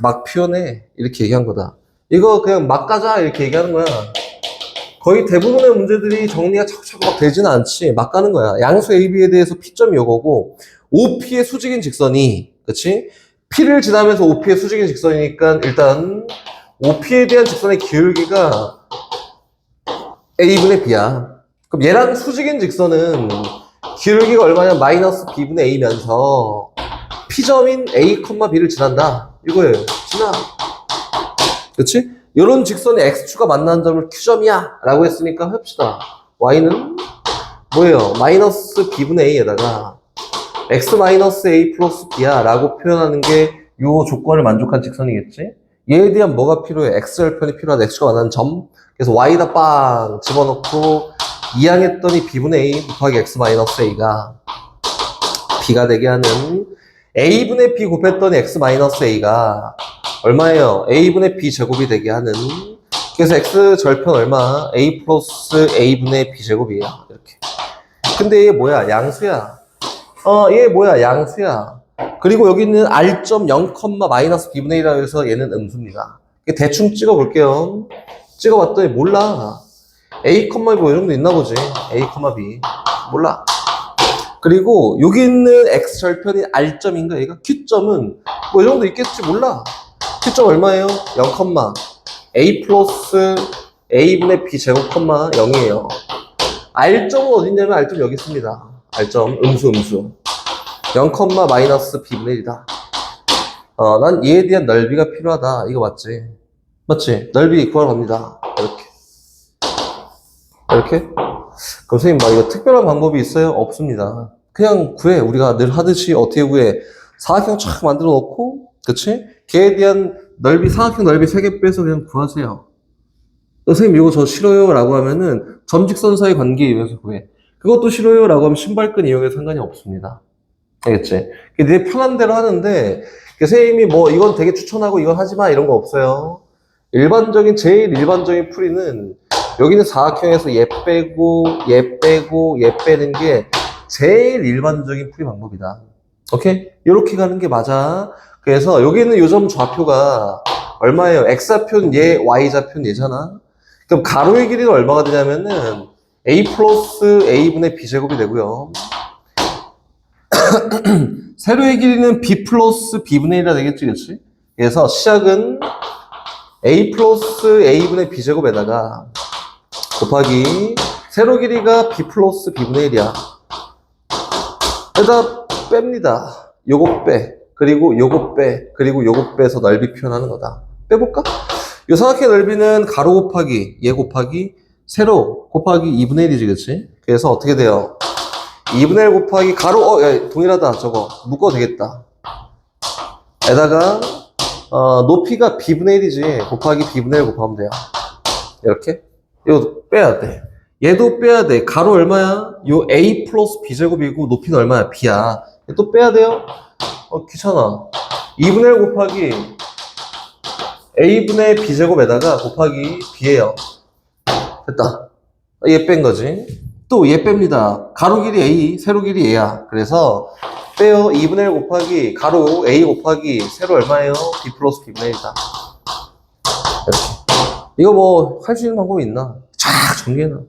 Speaker 1: 막 표현해. 이렇게 얘기한 거다. 이거 그냥 막 가자 이렇게 얘기하는 거야. 거의 대부분의 문제들이 정리가 차곡차곡 막 되지는 않지. 막 가는 거야. 양수 AB에 대해서 P점이 요거고 OP의 수직인 직선이 그치? P를 지나면서 OP의 수직인 직선이니까 일단 OP에 대한 직선의 기울기가 A분의 B야. 그럼 얘랑 수직인 직선은 기울기가 얼마냐? 마이너스 B분의 A면서 P점인 A, B를 지난다. 이거예요. 지나. 그치? 이런 직선의 X축과 만나는 점을 Q점이야 라고 했으니까 합시다. Y는 뭐예요? 마이너스 B분의 A에다가 X 마이너스 A 플러스 B야 라고 표현하는 게 요 조건을 만족한 직선이겠지? 얘에 대한 뭐가 필요해? X절편이 필요하다. X축과 만나는 점. 그래서 Y다 빵 집어넣고 이항했더니 B분의 A 곱하기 X 마이너스 A가 B가 되게 하는 A분의 B 곱했더니 X 마이너스 A가 얼마예요? A분의 B 제곱이 되게 하는 그래서 X 절편 얼마? A 플러스 A분의 B 제곱이에요. 이렇게. 근데 얘 뭐야? 양수야. 얘 뭐야? 양수야. 그리고 여기 있는 R점 0, 마이너스 B분의 1이라고 해서 얘는 음수입니다. 대충 찍어볼게요. 찍어봤더니 몰라. A, 뭐 이 정도 있나 보지. A, B. 몰라. 그리고 여기 있는 X절편이 R점인가 얘가? Q점은 뭐 이 정도 있겠지. 몰라. Q점 얼마예요? 0, A 플러스 A분의 B 제곱, 0이에요. R점은 어딨냐면 R점 여기 있습니다. R점, 음수. 0, 마이너스 B분의 1이다. 난 얘에 대한 넓이가 필요하다. 이거 맞지? 맞지? 넓이 구하러 갑니다. 이렇게? 그럼 선생님, 이거 특별한 방법이 있어요? 없습니다. 그냥 구해. 우리가 늘 하듯이 어떻게 구해? 사각형 촥 만들어 놓고, 그치? 걔에 대한 넓이, 사각형 넓이 3개 빼서 그냥 구하세요. 선생님, 이거 저 싫어요. 라고 하면은, 점직선 사이 관계 이용해서 구해. 그것도 싫어요. 라고 하면 신발끈 이용해서 상관이 없습니다. 알겠지? 내 편한 대로 하는데, 선생님이 이건 되게 추천하고 이건 하지 마. 이런 거 없어요. 제일 일반적인 풀이는, 여기는 사각형에서 얘 빼고, 얘 빼는 게 제일 일반적인 풀이 방법이다. 오케이? 이렇게 가는 게 맞아. 그래서 여기는 요점 좌표가 얼마예요? X좌표는 얘, Y좌표는 얘잖아. 그럼 가로의 길이는 얼마가 되냐면은 A 플러스 A분의 B제곱이 되고요. 세로의 길이는 B 플러스 B분의 1이라 되겠지, 그치? 그래서 시작은 A 플러스 A분의 B제곱에다가 곱하기 세로 길이가 B 플러스 B분의 1이야. 여기다 뺍니다. 요거 빼. 그리고 요거 빼. 그리고 요거 빼서 넓이 표현하는 거다. 빼볼까? 요 사각형의 넓이는 가로 곱하기 얘 곱하기 세로 곱하기 2분의 1이지, 그치? 그래서 어떻게 돼요? 2분의 1 곱하기 가로, 야, 동일하다. 저거. 묶어도 되겠다. 에다가, 높이가 B분의 1이지. 곱하기 B분의 1 곱하면 돼요. 이렇게. 이거 빼야 돼. 얘도 빼야 돼. 가로 얼마야? 요 A 플러스 B제곱이고, 높이는 얼마야? B야. 또 빼야 돼요? 귀찮아. 2분의 1 곱하기 A분의 B제곱에다가 곱하기 B예요. 됐다. 얘 뺀 거지. 또 얘 뺍니다. 가로 길이 A, 세로 길이 얘야. 그래서 빼요. 2분의 1 곱하기 가로 A 곱하기 세로 얼마예요? B 플러스 B분의 1이다. 이렇게. 이거 뭐 할 수 있는 방법이 있나? 쫙 정리해놔.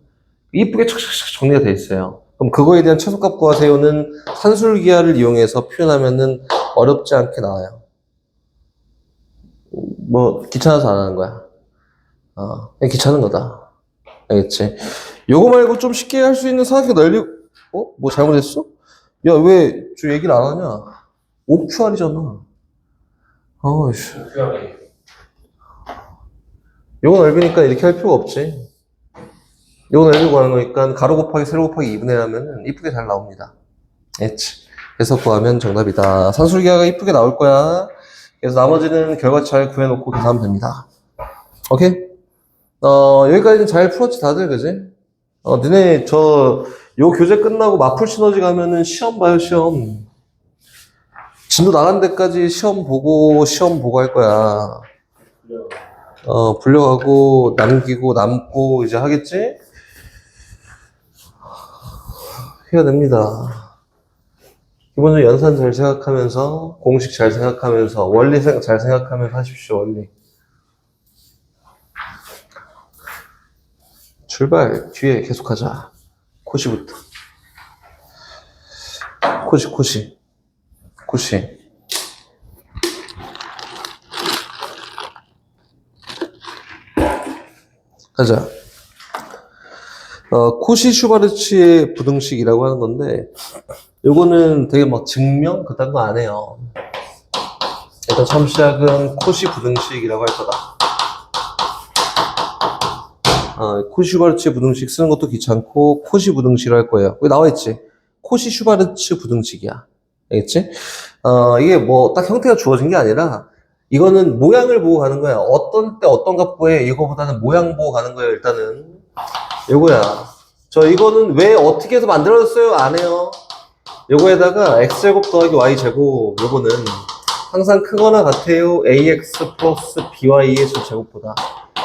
Speaker 1: 이쁘게 착착착 정리가 돼 있어요. 그럼 그거에 대한 최소값 구하세요는 산술기하를 이용해서 표현하면은 어렵지 않게 나와요. 뭐 귀찮아서 안 하는 거야. 그냥 귀찮은 거다. 알겠지? 요거 말고 좀 쉽게 할 수 있는 사각형 넓이, 뭐 잘못했어? 야, 왜 저 얘기를 안 하냐? OQR이잖아. 씨. 요거 넓이니까 이렇게 할 필요가 없지. 요거 넓이 구하는 거니까 가로 곱하기 세로 곱하기 2분의 1 하면은 이쁘게 잘 나옵니다. 알겠지? 그래서 구하면 정답이다. 산술기하가 이쁘게 나올 거야. 그래서 나머지는 결과 잘 구해놓고 계산하면 됩니다. 오케이? 여기까지는 잘 풀었지, 다들, 그지? 너네, 요 교재 끝나고 마풀 시너지 가면은 시험 봐요, 시험. 진도 나간 데까지 시험 보고 할 거야. 불려가고, 남기고, 남고, 이제 하겠지? 해야 됩니다. 기본적으로 연산 잘 생각하면서, 공식 잘 생각하면서, 원리 잘 생각하면서 하십시오, 원리. 출발. 뒤에 계속하자. 코시부터. 코시. 가자. 코시-슈바르츠의 부등식이라고 하는 건데, 요거는 되게 막 증명? 그딴 거 안 해요. 일단 처음 시작은 코시 부등식이라고 할 거다. 코시-슈바르츠 부등식 쓰는 것도 귀찮고 코시 부등식을 할 거예요. 여기 나와있지? 코시-슈바르츠 부등식이야. 알겠지? 이게 뭐 딱 형태가 주어진 게 아니라 이거는 모양을 보고 가는 거야. 어떤 때 어떤 값 구해 이거보다는 모양 보고 가는 거예요. 일단은 요거야. 이거는 왜 어떻게 해서 만들어졌어요? 안 해요. 요거에다가 x제곱 더하기 y제곱, 요거는 항상 크거나 같아요. ax 플러스 by의 제곱보다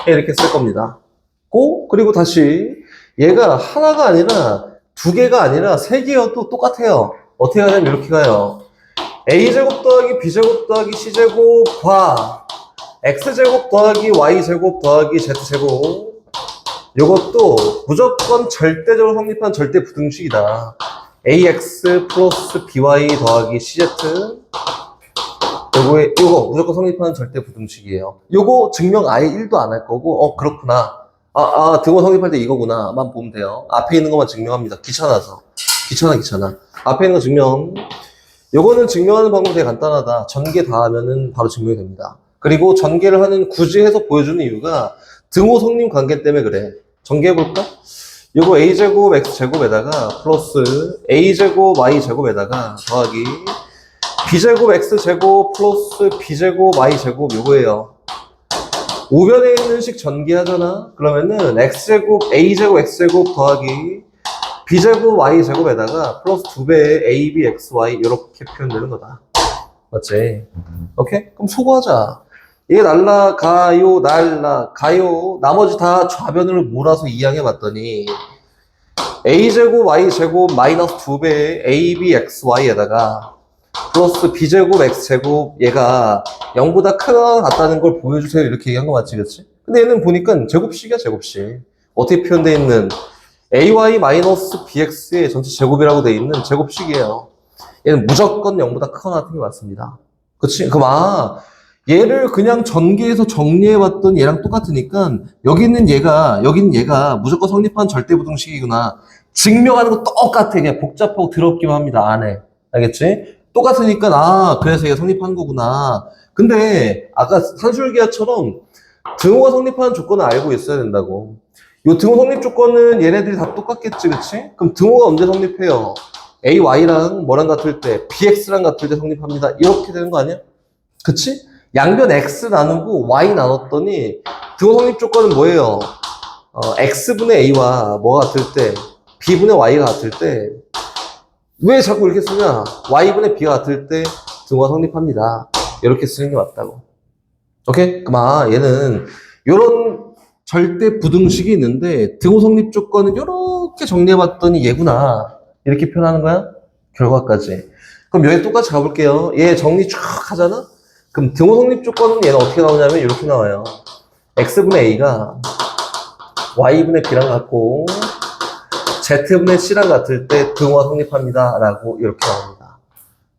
Speaker 1: 이렇게 쓸 겁니다. 그리고 다시 얘가 하나가 아니라 두 개가 아니라 세 개여도 똑같아요. 어떻게 하냐면 이렇게 가요. a제곱 더하기 b제곱 더하기 c제곱과 x제곱 더하기 y제곱 더하기 z제곱, 요것도 무조건 절대적으로 성립한 절대 부등식이다. ax 플러스 by 더하기 cz, 요거 무조건 성립하는 절대 부등식이에요. 요거 증명 아예 1도 안 할 거고, 그렇구나. 등호 성립할 때 이거구나. 만 보면 돼요. 앞에 있는 것만 증명합니다. 귀찮아서. 귀찮아. 앞에 있는 거 증명. 요거는 증명하는 방법이 되게 간단하다. 전개 다 하면은 바로 증명이 됩니다. 그리고 전개를 하는 굳이 해서 보여주는 이유가 등호 성립 관계 때문에 그래. 전개해볼까? 요거 a제곱 x제곱에다가 플러스 a제곱 y제곱에다가 더하기 b제곱 x제곱 플러스 b제곱 y제곱 요거예요. 우변에 있는 식 전개하잖아? 그러면은 x제곱 a제곱 x제곱 더하기 b제곱 y제곱에다가 플러스 2배의 ab xy 이렇게 표현되는 거다. 맞지? 오케이? 그럼 소거하자. 이게 날라가요. 나머지 다 좌변으로 몰아서 이항해 봤더니 a제곱 y제곱 마이너스 2배의 ab xy에다가 플러스 b제곱 x제곱, 얘가 0보다 크거나 같다는 걸 보여주세요. 이렇게 얘기한 거 맞지, 그치? 근데 얘는 보니까 제곱식이야, 제곱식. 어떻게 표현되어 있는 ay 마이너스 bx의 전체 제곱이라고 되어 있는 제곱식이에요. 얘는 무조건 0보다 크거나 같은 게 맞습니다. 그치? 그럼 얘를 그냥 전개해서 정리해봤더니 얘랑 똑같으니까 여기 있는 얘가 무조건 성립한 절대부등식이구나. 증명하는 거 똑같아. 그냥 복잡하고 더럽기만 합니다. 안 해. 알겠지? 똑같으니까 그래서 얘가 성립한 거구나. 근데 아까 산술기하처럼 등호가 성립하는 조건을 알고 있어야 된다고. 요 등호 성립 조건은 얘네들이 다 똑같겠지, 그치? 그럼 등호가 언제 성립해요? AY랑 뭐랑 같을 때, BX랑 같을 때 성립합니다. 이렇게 되는 거 아니야? 그치? 양변 X 나누고 Y 나눴더니 등호 성립 조건은 뭐예요? X분의 A와 뭐가 같을 때, B분의 Y가 같을 때, 왜 자꾸 이렇게 쓰냐? Y분의 B가 같을 때 등호가 성립합니다. 이렇게 쓰는 게 맞다고. 오케이? 그럼 얘는 요런 절대 부등식이 있는데 등호 성립 조건은 이렇게 정리해봤더니 얘구나. 이렇게 표현하는 거야? 결과까지. 그럼 여기 똑같이 가볼게요. 얘 정리 쫙 하잖아? 그럼 등호 성립 조건은 얘는 어떻게 나오냐면 이렇게 나와요. x분의 a가 y분의 b랑 같고 z분의 c랑 같을 때 등호가 성립합니다. 라고 이렇게 나옵니다.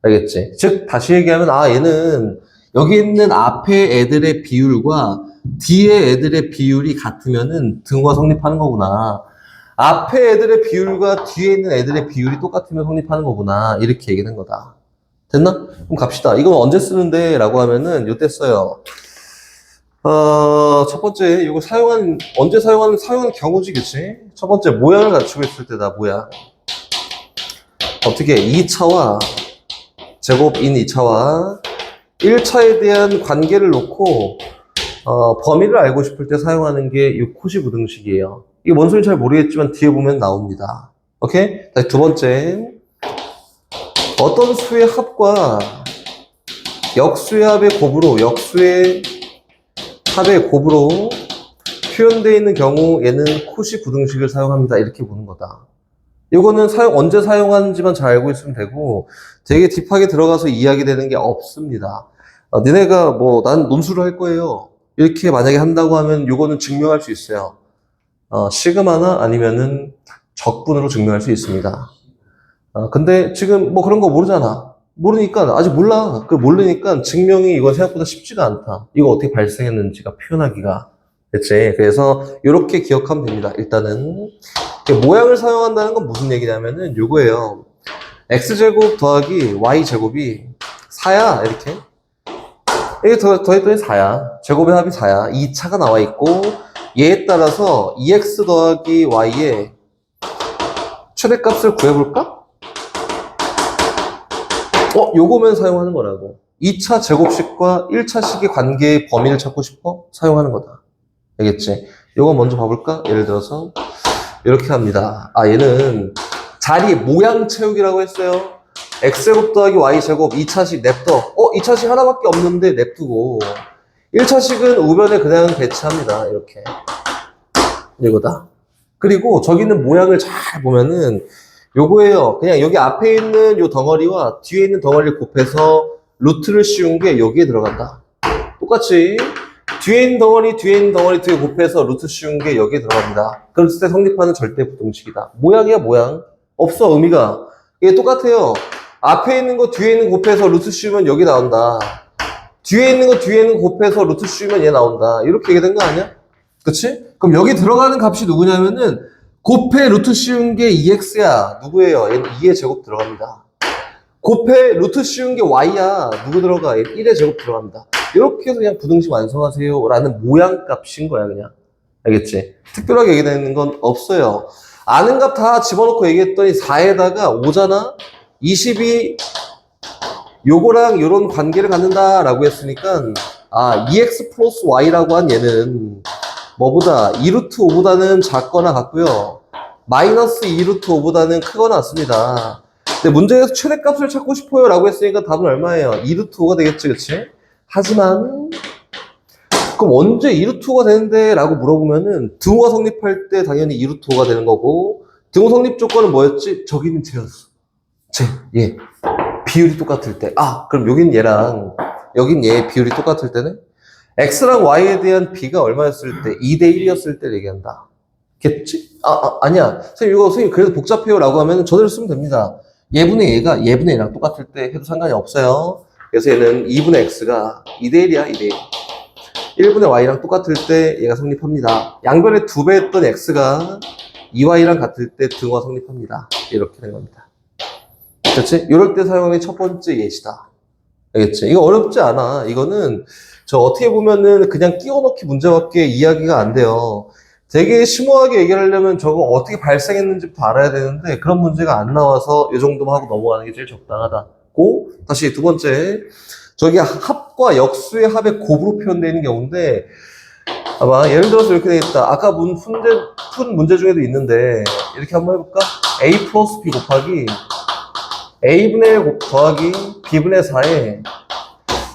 Speaker 1: 알겠지? 즉 다시 얘기하면 얘는 여기 있는 앞에 애들의 비율과 뒤에 애들의 비율이 같으면은 등호가 성립하는 거구나. 앞에 애들의 비율과 뒤에 있는 애들의 비율이 똑같으면 성립하는 거구나. 이렇게 얘기하는 거다. 됐나? 그럼 갑시다. 이건 언제 쓰는데? 라고 하면은 요때 써요. 첫 번째, 이거 언제 사용하는 경우지, 그치? 첫 번째, 모양을 갖추고 있을 때다, 모양. 어떻게, 2차와, 제곱인 2차와 1차에 대한 관계를 놓고, 범위를 알고 싶을 때 사용하는 게 이 코시 부등식이에요. 이게 뭔 소리인지 잘 모르겠지만 뒤에 보면 나옵니다. 오케이? 다시 두 번째. 어떤 수의 합과 역수의 합의 곱으로, 역수의 합의 곱으로 표현되어 있는 경우 얘는 코시 부등식을 사용합니다. 이렇게 보는 거다. 이거는 언제 사용하는지만 잘 알고 있으면 되고 되게 딥하게 들어가서 이야기되는 게 없습니다. 니네가 난 논술을 할 거예요. 이렇게 만약에 한다고 하면 이거는 증명할 수 있어요. 시그마나 아니면은 적분으로 증명할 수 있습니다. 근데 지금 그런 거 모르잖아. 모르니까, 아직 몰라. 모르니까 증명이 이거 생각보다 쉽지가 않다. 이거 어떻게 발생했는지가 표현하기가. 됐지? 그래서 이렇게 기억하면 됩니다. 일단은 모양을 사용한다는 건 무슨 얘기냐면은 요거예요. x제곱 더하기 y제곱이 4야. 이렇게. 이게 더했더니 4야. 제곱의 합이 4야. 2차가 나와 있고 얘에 따라서 2x 더하기 y의 최대값을 구해볼까? 요거면 사용하는 거라고. 2차 제곱식과 1차식의 관계의 범위를 찾고 싶어? 사용하는 거다. 알겠지? 요거 먼저 봐볼까? 예를 들어서 이렇게 합니다. 얘는 자리 모양 채우기라고 했어요. x제곱 더하기 y제곱 2차식 냅둬. 2차식 하나밖에 없는데 냅두고 1차식은 우변에 그냥 배치합니다. 이렇게. 이거다. 그리고 저기 있는 모양을 잘 보면은 요거예요. 그냥 여기 앞에 있는 요 덩어리와 뒤에 있는 덩어리를 곱해서 루트를 씌운 게 여기에 들어간다. 똑같이 뒤에 있는 덩어리 뒤에 곱해서 루트 씌운 게 여기에 들어갑니다. 그랬을 때 성립하는 절대 부등식이다. 모양이야 모양. 없어 의미가. 이게 똑같아요. 앞에 있는 거 뒤에 있는 거 곱해서 루트 씌우면 여기 나온다. 뒤에 있는 거 곱해서 루트 씌우면 얘 나온다. 이렇게 얘기된 거 아니야? 그치? 그럼 여기 들어가는 값이 누구냐면은 곱해 루트 씌운 게 2x야. 누구예요? 얘는 2의 제곱 들어갑니다. 곱해 루트 씌운 게 y야. 누구 들어가? 얘는 1의 제곱 들어갑니다. 이렇게 해서 그냥 부등식 완성하세요. 라는 모양 값인 거야, 그냥. 알겠지? 특별하게 얘기되는 건 없어요. 아는 값 다 집어넣고 얘기했더니 4에다가 5잖아? 20이 요거랑 요런 관계를 갖는다 라고 했으니까 2x 플러스 y라고 한 얘는 뭐보다 2루트 5보다는 작거나 같고요. 마이너스 2루트 5보다는 크거나 같습니다. 근데 문제에서 최대값을 찾고 싶어요 라고 했으니까 답은 얼마예요? 2루트 5가 되겠지, 그치? 하지만 그럼 언제 2루트 5가 되는데? 라고 물어보면은 등호가 성립할 때 당연히 2루트 5가 되는 거고 등호 성립 조건은 뭐였지? 저기는 쟤였어. 얘. 비율이 똑같을 때. 그럼 여긴 얘랑 여긴 얘의 비율이 똑같을 때는 x랑 y에 대한 b가 얼마였을 때? 2대 1이었을 때 얘기한다. 겠지? 아니야. 선생님 그래도 복잡해요 라고 하면 저대로 쓰면 됩니다. 얘분의 얘가 얘분의 얘랑 똑같을 때 해도 상관이 없어요. 그래서 얘는 2분의 x가 2대 1이야, 2대 1. 1분의 y랑 똑같을 때 얘가 성립합니다. 양변에 2배 했던 x가 2y랑 같을 때 등호가 성립합니다. 이렇게 된 겁니다. 그렇지? 이럴 때 사용하는 첫 번째 예시다. 알겠지? 이거 어렵지 않아. 이거는 어떻게 보면은 그냥 끼워 넣기 문제밖에 이야기가 안 돼요. 되게 심오하게 얘기를 하려면 저거 어떻게 발생했는지부터 알아야 되는데 그런 문제가 안 나와서 이 정도만 하고 넘어가는 게 제일 적당하다고. 다시 두 번째, 저기 합과 역수의 합의 곱으로 표현되어 있는 경우인데 아마 예를 들어서 이렇게 되겠다. 아까 푼 문제 중에도 있는데 이렇게 한번 해볼까? a 플러스 b 곱하기 a분의 1 더하기 b분의 4에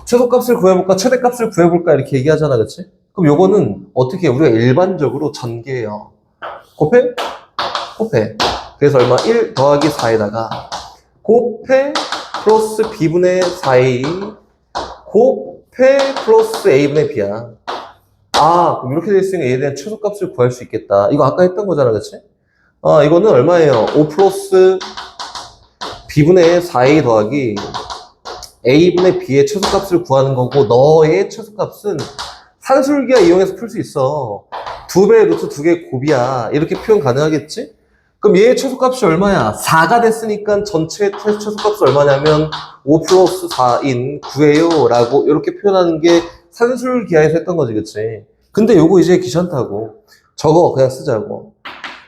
Speaker 1: 최소값을 구해볼까? 최대값을 구해볼까? 이렇게 얘기하잖아, 그치? 그럼 요거는 어떻게 해? 우리가 일반적으로 전개해요. 곱해? 그래서 얼마? 1 더하기 4에다가 곱해 플러스 b분의 4a 곱해 플러스 a분의 b야. 아, 그럼 이렇게 돼 있으니까 얘에 대한 최소값을 구할 수 있겠다. 이거 아까 했던 거잖아, 그치? 이거는 얼마예요? 5 플러스 b분의 4a 더하기 a분의 b의 최소값을 구하는 거고, 너의 최소값은 산술기하 이용해서 풀 수 있어. 2배 루트 2개 곱이야. 이렇게 표현 가능하겠지? 그럼 얘의 최소값이 얼마야? 4가 됐으니까 전체 최소값이 얼마냐면 5 플러스 4인 9예요 라고 이렇게 표현하는 게 산술기하에서 했던 거지, 그치? 근데 요거 이제 귀찮다고. 저거 그냥 쓰자고.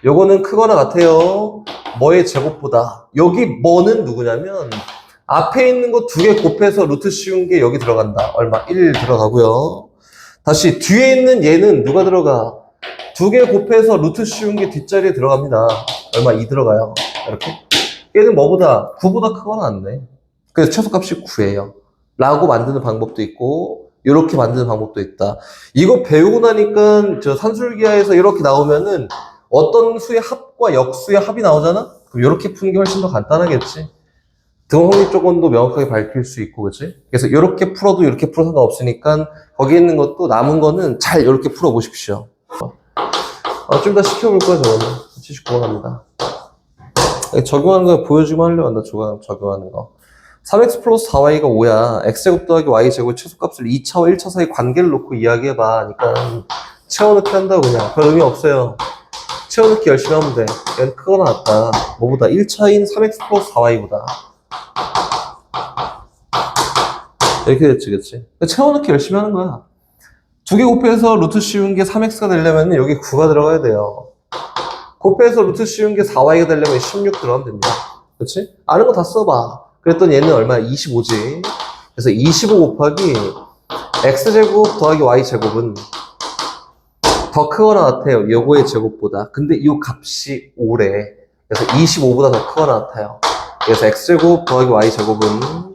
Speaker 1: 요거는 크거나 같아요. 뭐의 제곱보다. 여기 뭐는 누구냐면 앞에 있는 거 2개 곱해서 루트 씌운 게 여기 들어간다. 얼마? 1 들어가고요. 다시 뒤에 있는 얘는 누가 들어가? 2개 곱해서 루트 씌운 게 뒷자리에 들어갑니다. 얼마? 2 들어가요. 이렇게. 얘는 뭐보다? 9보다 크거나 같네. 그래서 최소값이 9예요. 라고 만드는 방법도 있고 이렇게 만드는 방법도 있다. 이거 배우고 나니까 저 산술기하에서 이렇게 나오면은 어떤 수의 합과 역수의 합이 나오잖아? 그럼 이렇게 푸는 게 훨씬 더 간단하겠지. 등호성립 조건도 명확하게 밝힐 수 있고, 그치? 그래서 이렇게 풀어도 이렇게 풀어도 상관없으니까 거기 있는 것도 남은 거는 잘 이렇게 풀어보십시오. 좀 이따 시켜볼 거야, 저거는. 79번 합니다. 적용하는 거 보여주기만 하려고 한다, 적용하는 거. 3x 플러스 4y가 5야. x제곱 더하기 y제곱 최소값을 2차와 1차 사이 관계를 놓고 이야기해봐. 그러니까 채워넣기 한다고 그냥. 별 의미 없어요. 채워넣기 열심히 하면 돼. 얘는 크거나 같다. 뭐보다? 1차인 3x 플러스 4y보다. 이렇게 됐지, 그치? 채워넣기 열심히 하는 거야. 2개 곱해서 루트 씌운 게 3x가 되려면 여기 9가 들어가야 돼요. 곱해서 루트 씌운 게 4y가 되려면 16 들어가면 됩니다. 그치? 아는 거 다 써봐. 그랬더니 얘는 얼마야? 25지. 그래서 25 곱하기 x제곱 더하기 y제곱은 더 크거나 같아요. 요거의 제곱보다. 근데 이 값이 5래. 그래서 25보다 더 크거나 같아요. 그래서 x제곱 더하기 y제곱은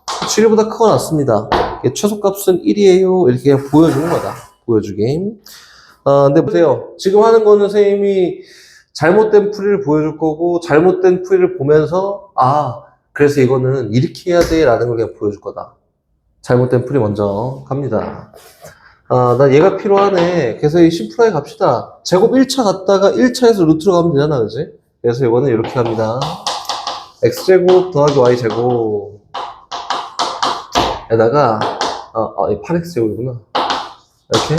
Speaker 1: 7보다 크거나 같습니다. 최소값은 1이에요. 이렇게 그냥 보여주는 거다. 보여주기. 근데 보세요. 지금 하는 거는 선생님이 잘못된 풀이를 보여줄 거고, 잘못된 풀이를 보면서, 그래서 이거는 이렇게 해야 돼. 라는 걸 그냥 보여줄 거다. 잘못된 풀이 먼저 갑니다. 난 얘가 필요하네. 그래서 이 심플하게 갑시다. 제곱 1차 갔다가 1차에서 루트로 가면 되잖아, 그지? 그래서 이거는 이렇게 갑니다. x제곱 더하기 y제곱. 에다가, 8x제곱이구나. 이렇게.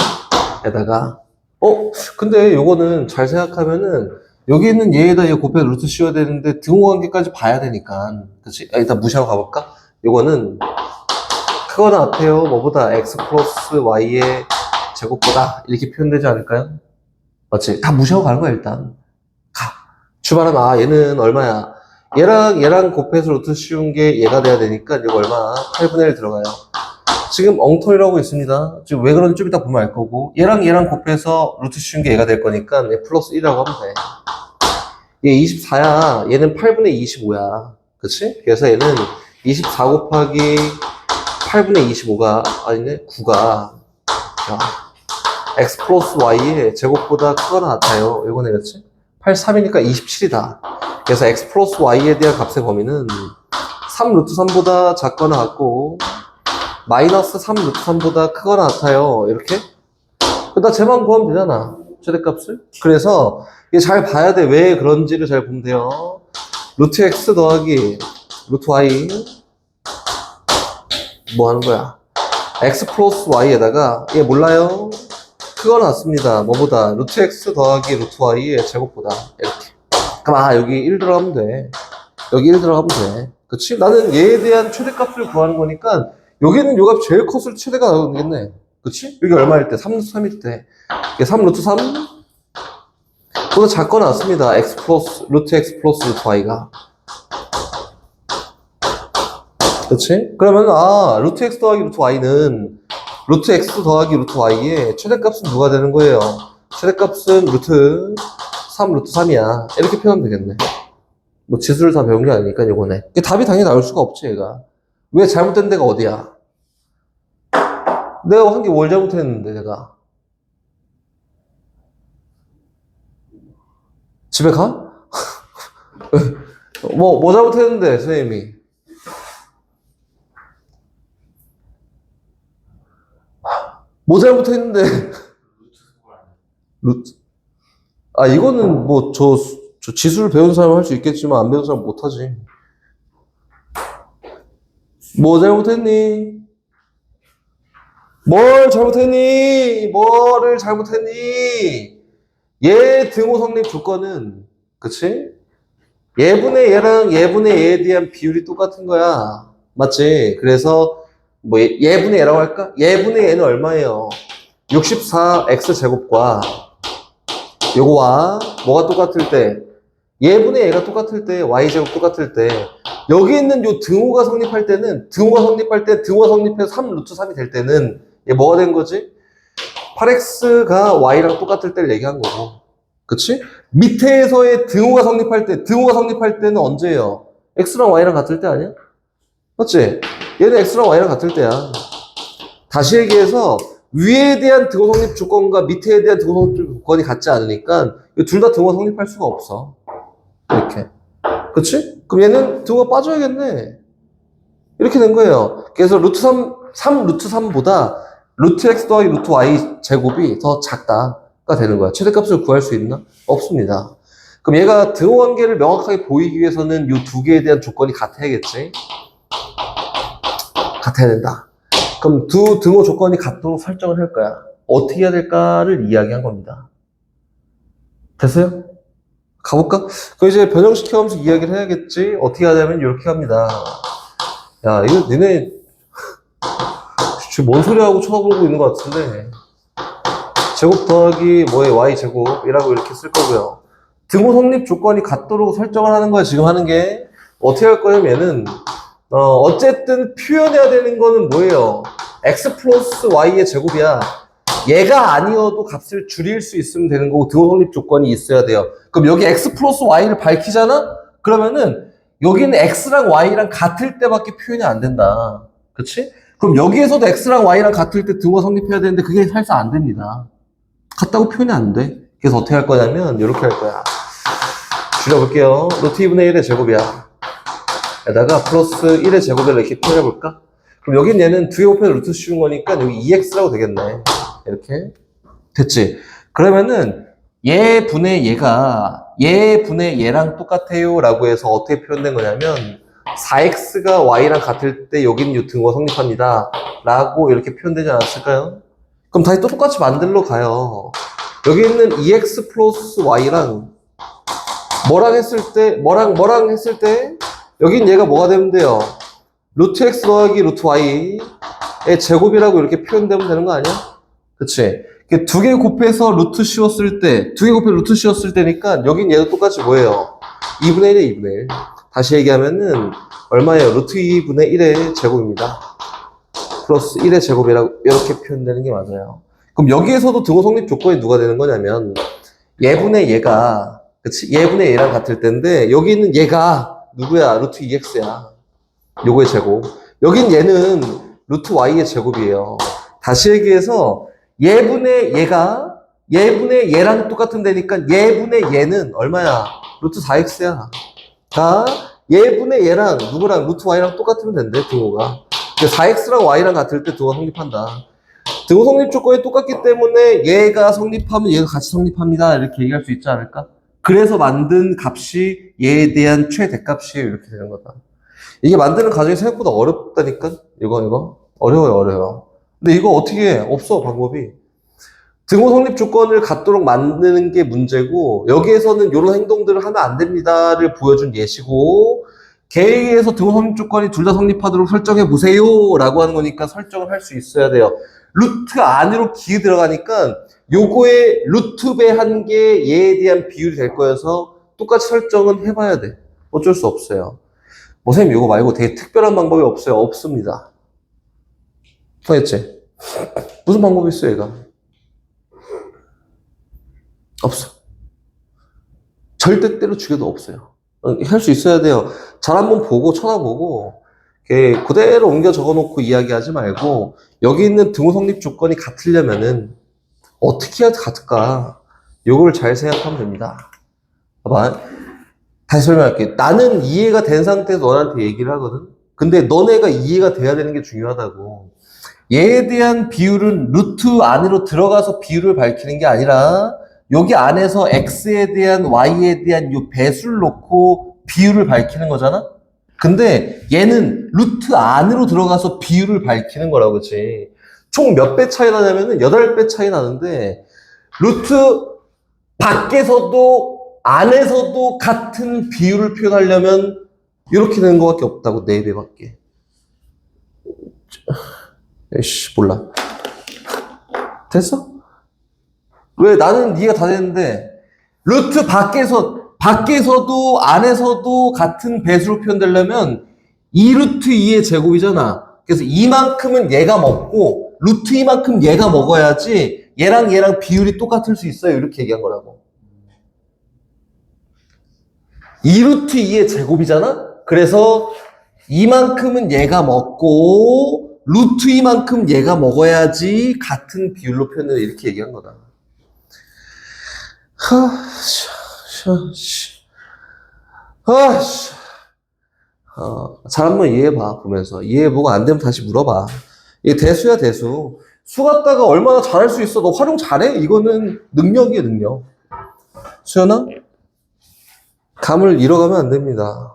Speaker 1: 에다가, 근데 요거는 잘 생각하면은, 여기 있는 얘에다 얘 곱해 루트 씌워야 되는데, 등호관계까지 봐야 되니까. 그치? 일단 무시하고 가볼까? 요거는, 크거나 같아요. 뭐보다 x 플러스 y의 제곱보다. 이렇게 표현되지 않을까요? 맞지? 다 무시하고 가는 거야, 일단. 출발하면, 얘는 얼마야? 얘랑 곱해서 루트 씌운 게 얘가 돼야 되니까, 이거 얼마? 8분의 1 들어가요. 지금 엉터리라고 있습니다. 지금 왜 그런지 좀 이따 보면 알 거고, 얘랑 곱해서 루트 씌운 게 얘가 될 거니까, 얘 플러스 1이라고 하면 돼. 얘 24야. 얘는 8분의 25야. 그치? 그래서 얘는 24 곱하기 8분의 25가, 아니네, 9가, x 플러스 y의 제곱보다 크거나 같아요. 이거 내렸지? 83이니까 27이다. 그래서 x 플러스 y에 대한 값의 범위는 3 루트 3보다 작거나 같고, 마이너스 3 루트 3보다 크거나 같아요. 이렇게? 나 쟤만 구하면 되잖아. 최대값을. 그래서 이게 잘 봐야 돼. 왜 그런지를 잘 보면 돼요. 루트 x 더하기 루트 y 뭐 하는 거야? x 플러스 y에다가 얘 몰라요? 크거나 같습니다. 뭐보다? 루트 x 더하기 루트 y의 제곱보다. 이렇게. 그럼 여기 1 들어가면 돼. 여기 1 들어가면 돼. 그치? 나는 얘에 대한 최대값을 구하는 거니까 여기는 요 값 제일 컸을 최대가 나오겠네. 그치? 여기 얼마일 때? 3 루트 3일 때. 이게 3 루트 3? 보다 작거나 같습니다. x 플러스, 루트 x 플러스 루트 y가. 그치? 그러면, 루트 x 더하기 루트 y는 루트 x 더하기 루트 y의 최대값은 누가 되는 거예요? 최대값은 루트 3 루트 3이야. 이렇게 표현하면 되겠네. 뭐 지수를 다 배운 게 아니니까 요거네. 답이 당연히 나올 수가 없지, 얘가. 왜 잘못된 데가 어디야? 내가 한 게 뭘 잘못했는데, 내가. 집에 가? 뭐 잘못했는데, 선생님이? 뭐 잘못했는데? 루트. 아, 이거는 뭐, 저 지수를 배운 사람은 할 수 있겠지만, 안 배운 사람은 못하지. 뭐 잘못했니? 뭘 잘못했니? 뭐를 잘못했니? 얘 등호 성립 조건은, 그치? 얘분의 얘랑 얘분의 얘에 대한 비율이 똑같은 거야. 맞지? 그래서, 뭐, 얘분의 얘라고 할까? 얘분의 얘는 얼마예요? 64x 제곱과 요거와 뭐가 똑같을 때? 얘분의 얘가 똑같을 때, y 제곱 똑같을 때, 여기 있는 요 등호가 성립할 때는, 등호가 성립해서 3 루트 3이 될 때는, 얘 뭐가 된 거지? 8x가 y랑 똑같을 때를 얘기한 거고. 그치? 밑에서의 등호가 성립할 때는 언제예요? x랑 y랑 같을 때 아니야? 맞지? 얘는 x랑 y랑 같을 때야. 다시 얘기해서, 위에 대한 등호 성립 조건과 밑에 대한 등호 성립 조건이 같지 않으니까, 둘 다 등호 성립할 수가 없어. 이렇게. 그치? 그럼 얘는 등호가 빠져야겠네. 이렇게 된 거예요. 그래서 루트 3 루트 3보다 루트 x 더하기 루트 y 제곱이 더 작다가 되는 거야. 최대값을 구할 수 있나? 없습니다. 그럼 얘가 등호 관계를 명확하게 보이기 위해서는 이 두 개에 대한 조건이 같아야겠지? 같아야 된다. 그럼 두 등호 조건이 같도록 설정을 할 거야. 어떻게 해야 될까를 이야기한 겁니다. 됐어요? 가볼까? 그 이제 변형시켜가면서 이야기를 해야겠지? 어떻게 하냐면 이렇게 합니다. 야, 이거 니네 지금 뭔 소리 하고 쳐다보고 있는 것 같은데, 제곱 더하기 뭐에 y 제곱이라고 이렇게 쓸 거고요. 등호 성립 조건이 같도록 설정을 하는 거야. 지금 하는 게 어떻게 할 거냐면은 어쨌든 표현해야 되는 거는 뭐예요? x 플러스 y의 제곱이야. 얘가 아니어도 값을 줄일 수 있으면 되는 거고, 등호 성립 조건이 있어야 돼요. 그럼 여기 x 플러스 y를 밝히잖아? 그러면은 여기는 x랑 y랑 같을 때밖에 표현이 안 된다. 그치? 그럼 여기에서도 x랑 y랑 같을 때 등호가 성립해야 되는데 그게 사실상 안 됩니다. 같다고 표현이 안 돼. 그래서 어떻게 할 거냐면 이렇게 할 거야. 줄여볼게요. 루트 2분의 1의 제곱이야. 에다가 플러스 1의 제곱을 이렇게 표현해볼까? 그럼 여긴 얘는 2의 곱해서 루트 씌운 거니까 여기 2x라고 되겠네. 이렇게. 됐지? 그러면은 얘 분의 얘가 얘 분의 얘랑 똑같아요 라고 해서 어떻게 표현된 거냐면 4x가 y랑 같을 때 여기는 이 등호가 성립합니다 라고 이렇게 표현되지 않았을까요? 그럼 다시 또 똑같이 만들러 가요. 여기 있는 2x 플러스 y랑 뭐랑 했을 때 여긴 얘가 뭐가 되면 돼요? 루트 x 더하기 루트 y의 제곱이라고 이렇게 표현되면 되는 거 아니야? 그치? 두 개 곱해서 루트 씌웠을 때, 두 개 곱해서 루트 씌웠을 때니까 여긴 얘도 똑같이 뭐예요? 2분의 1에 2분의 1. 다시 얘기하면은 얼마예요? 루트 2분의 1의 제곱입니다. 플러스 1의 제곱이라고 이렇게 표현되는 게 맞아요. 그럼 여기에서도 등호 성립 조건이 누가 되는 거냐면 얘분의 얘가, 그치? 얘분의 얘랑 같을 텐데 여기 있는 얘가 누구야? 루트 2x야. 요거의 제곱. 여긴 얘는 루트 y의 제곱이에요. 다시 얘기해서 얘분의 얘가 얘분의 얘랑 똑같은 데니까 얘분의 얘는 얼마야? 루트 4x야. 자, 얘분의 얘랑 누구랑 루트 y랑 똑같으면 된대, 등호가. 4x랑 y랑 같을 때 등호가 성립한다. 등호 성립 조건이 똑같기 때문에 얘가 성립하면 얘가 같이 성립합니다. 이렇게 얘기할 수 있지 않을까? 그래서 만든 값이 얘에 대한 최대값이에요. 이렇게 되는 거다. 이게 만드는 과정이 생각보다 어렵다니까? 이거. 어려워요. 근데 이거 어떻게 해? 없어, 방법이. 등호 성립 조건을 갖도록 만드는 게 문제고, 여기에서는 이런 행동들을 하면 안 됩니다를 보여준 예시고, 계획에서 등호 성립 조건이 둘 다 성립하도록 설정해 보세요 라고 하는 거니까 설정을 할 수 있어야 돼요. 루트 안으로 기어 들어가니까 요거의 루트 배 한 개 얘에 대한 비율이 될 거여서 똑같이 설정은 해봐야 돼. 어쩔 수 없어요. 뭐 선생님 이거 말고 되게 특별한 방법이 없어요? 없습니다. 알겠지? 무슨 방법이 있어 얘가? 없어. 절대 때려 죽여도 없어요. 할 수 있어야 돼요. 잘 한번 보고 쳐다보고 그대로 옮겨 적어놓고 이야기하지 말고 여기 있는 등호 성립 조건이 같으려면은 어떻게 해야 같을까? 요걸 잘 생각하면 됩니다. 봐봐. 다시 설명할게. 나는 이해가 된 상태에서 너한테 얘기를 하거든. 근데 너네가 이해가 돼야 되는 게 중요하다고. 얘에 대한 비율은 루트 안으로 들어가서 비율을 밝히는 게 아니라 여기 안에서 x에 대한 y에 대한 요 배수를 놓고 비율을 밝히는 거잖아? 근데 얘는 루트 안으로 들어가서 비율을 밝히는 거라고, 그치? 총 몇 배 차이 나냐면은 8배 차이 나는데 루트 밖에서도 안에서도 같은 비율을 표현하려면 이렇게 되는 것밖에 없다고. 4배밖에. 에이씨, 몰라. 됐어? 왜? 나는 이해가 다 되는데 루트 밖에서도 안에서도 같은 배수로 표현되려면 2루트 2의 제곱이잖아. 그래서 이만큼은 얘가 먹고 루트 이만큼 얘가 먹어야지 얘랑 비율이 똑같을 수 있어요. 이렇게 얘기한 거라고. 2루트 2의 제곱이잖아? 그래서 이만큼은 얘가 먹고 루트 이만큼 얘가 먹어야지 같은 비율로 표현을 이렇게 얘기한 거다. 잘 한번 이해해봐. 보면서 이해해보고 안 되면 다시 물어봐. 이게 대수야, 대수. 수 갖다가 얼마나 잘할 수 있어? 너 활용 잘해? 이거는 능력이야, 능력. 수연아? 감을 잃어가면 안 됩니다.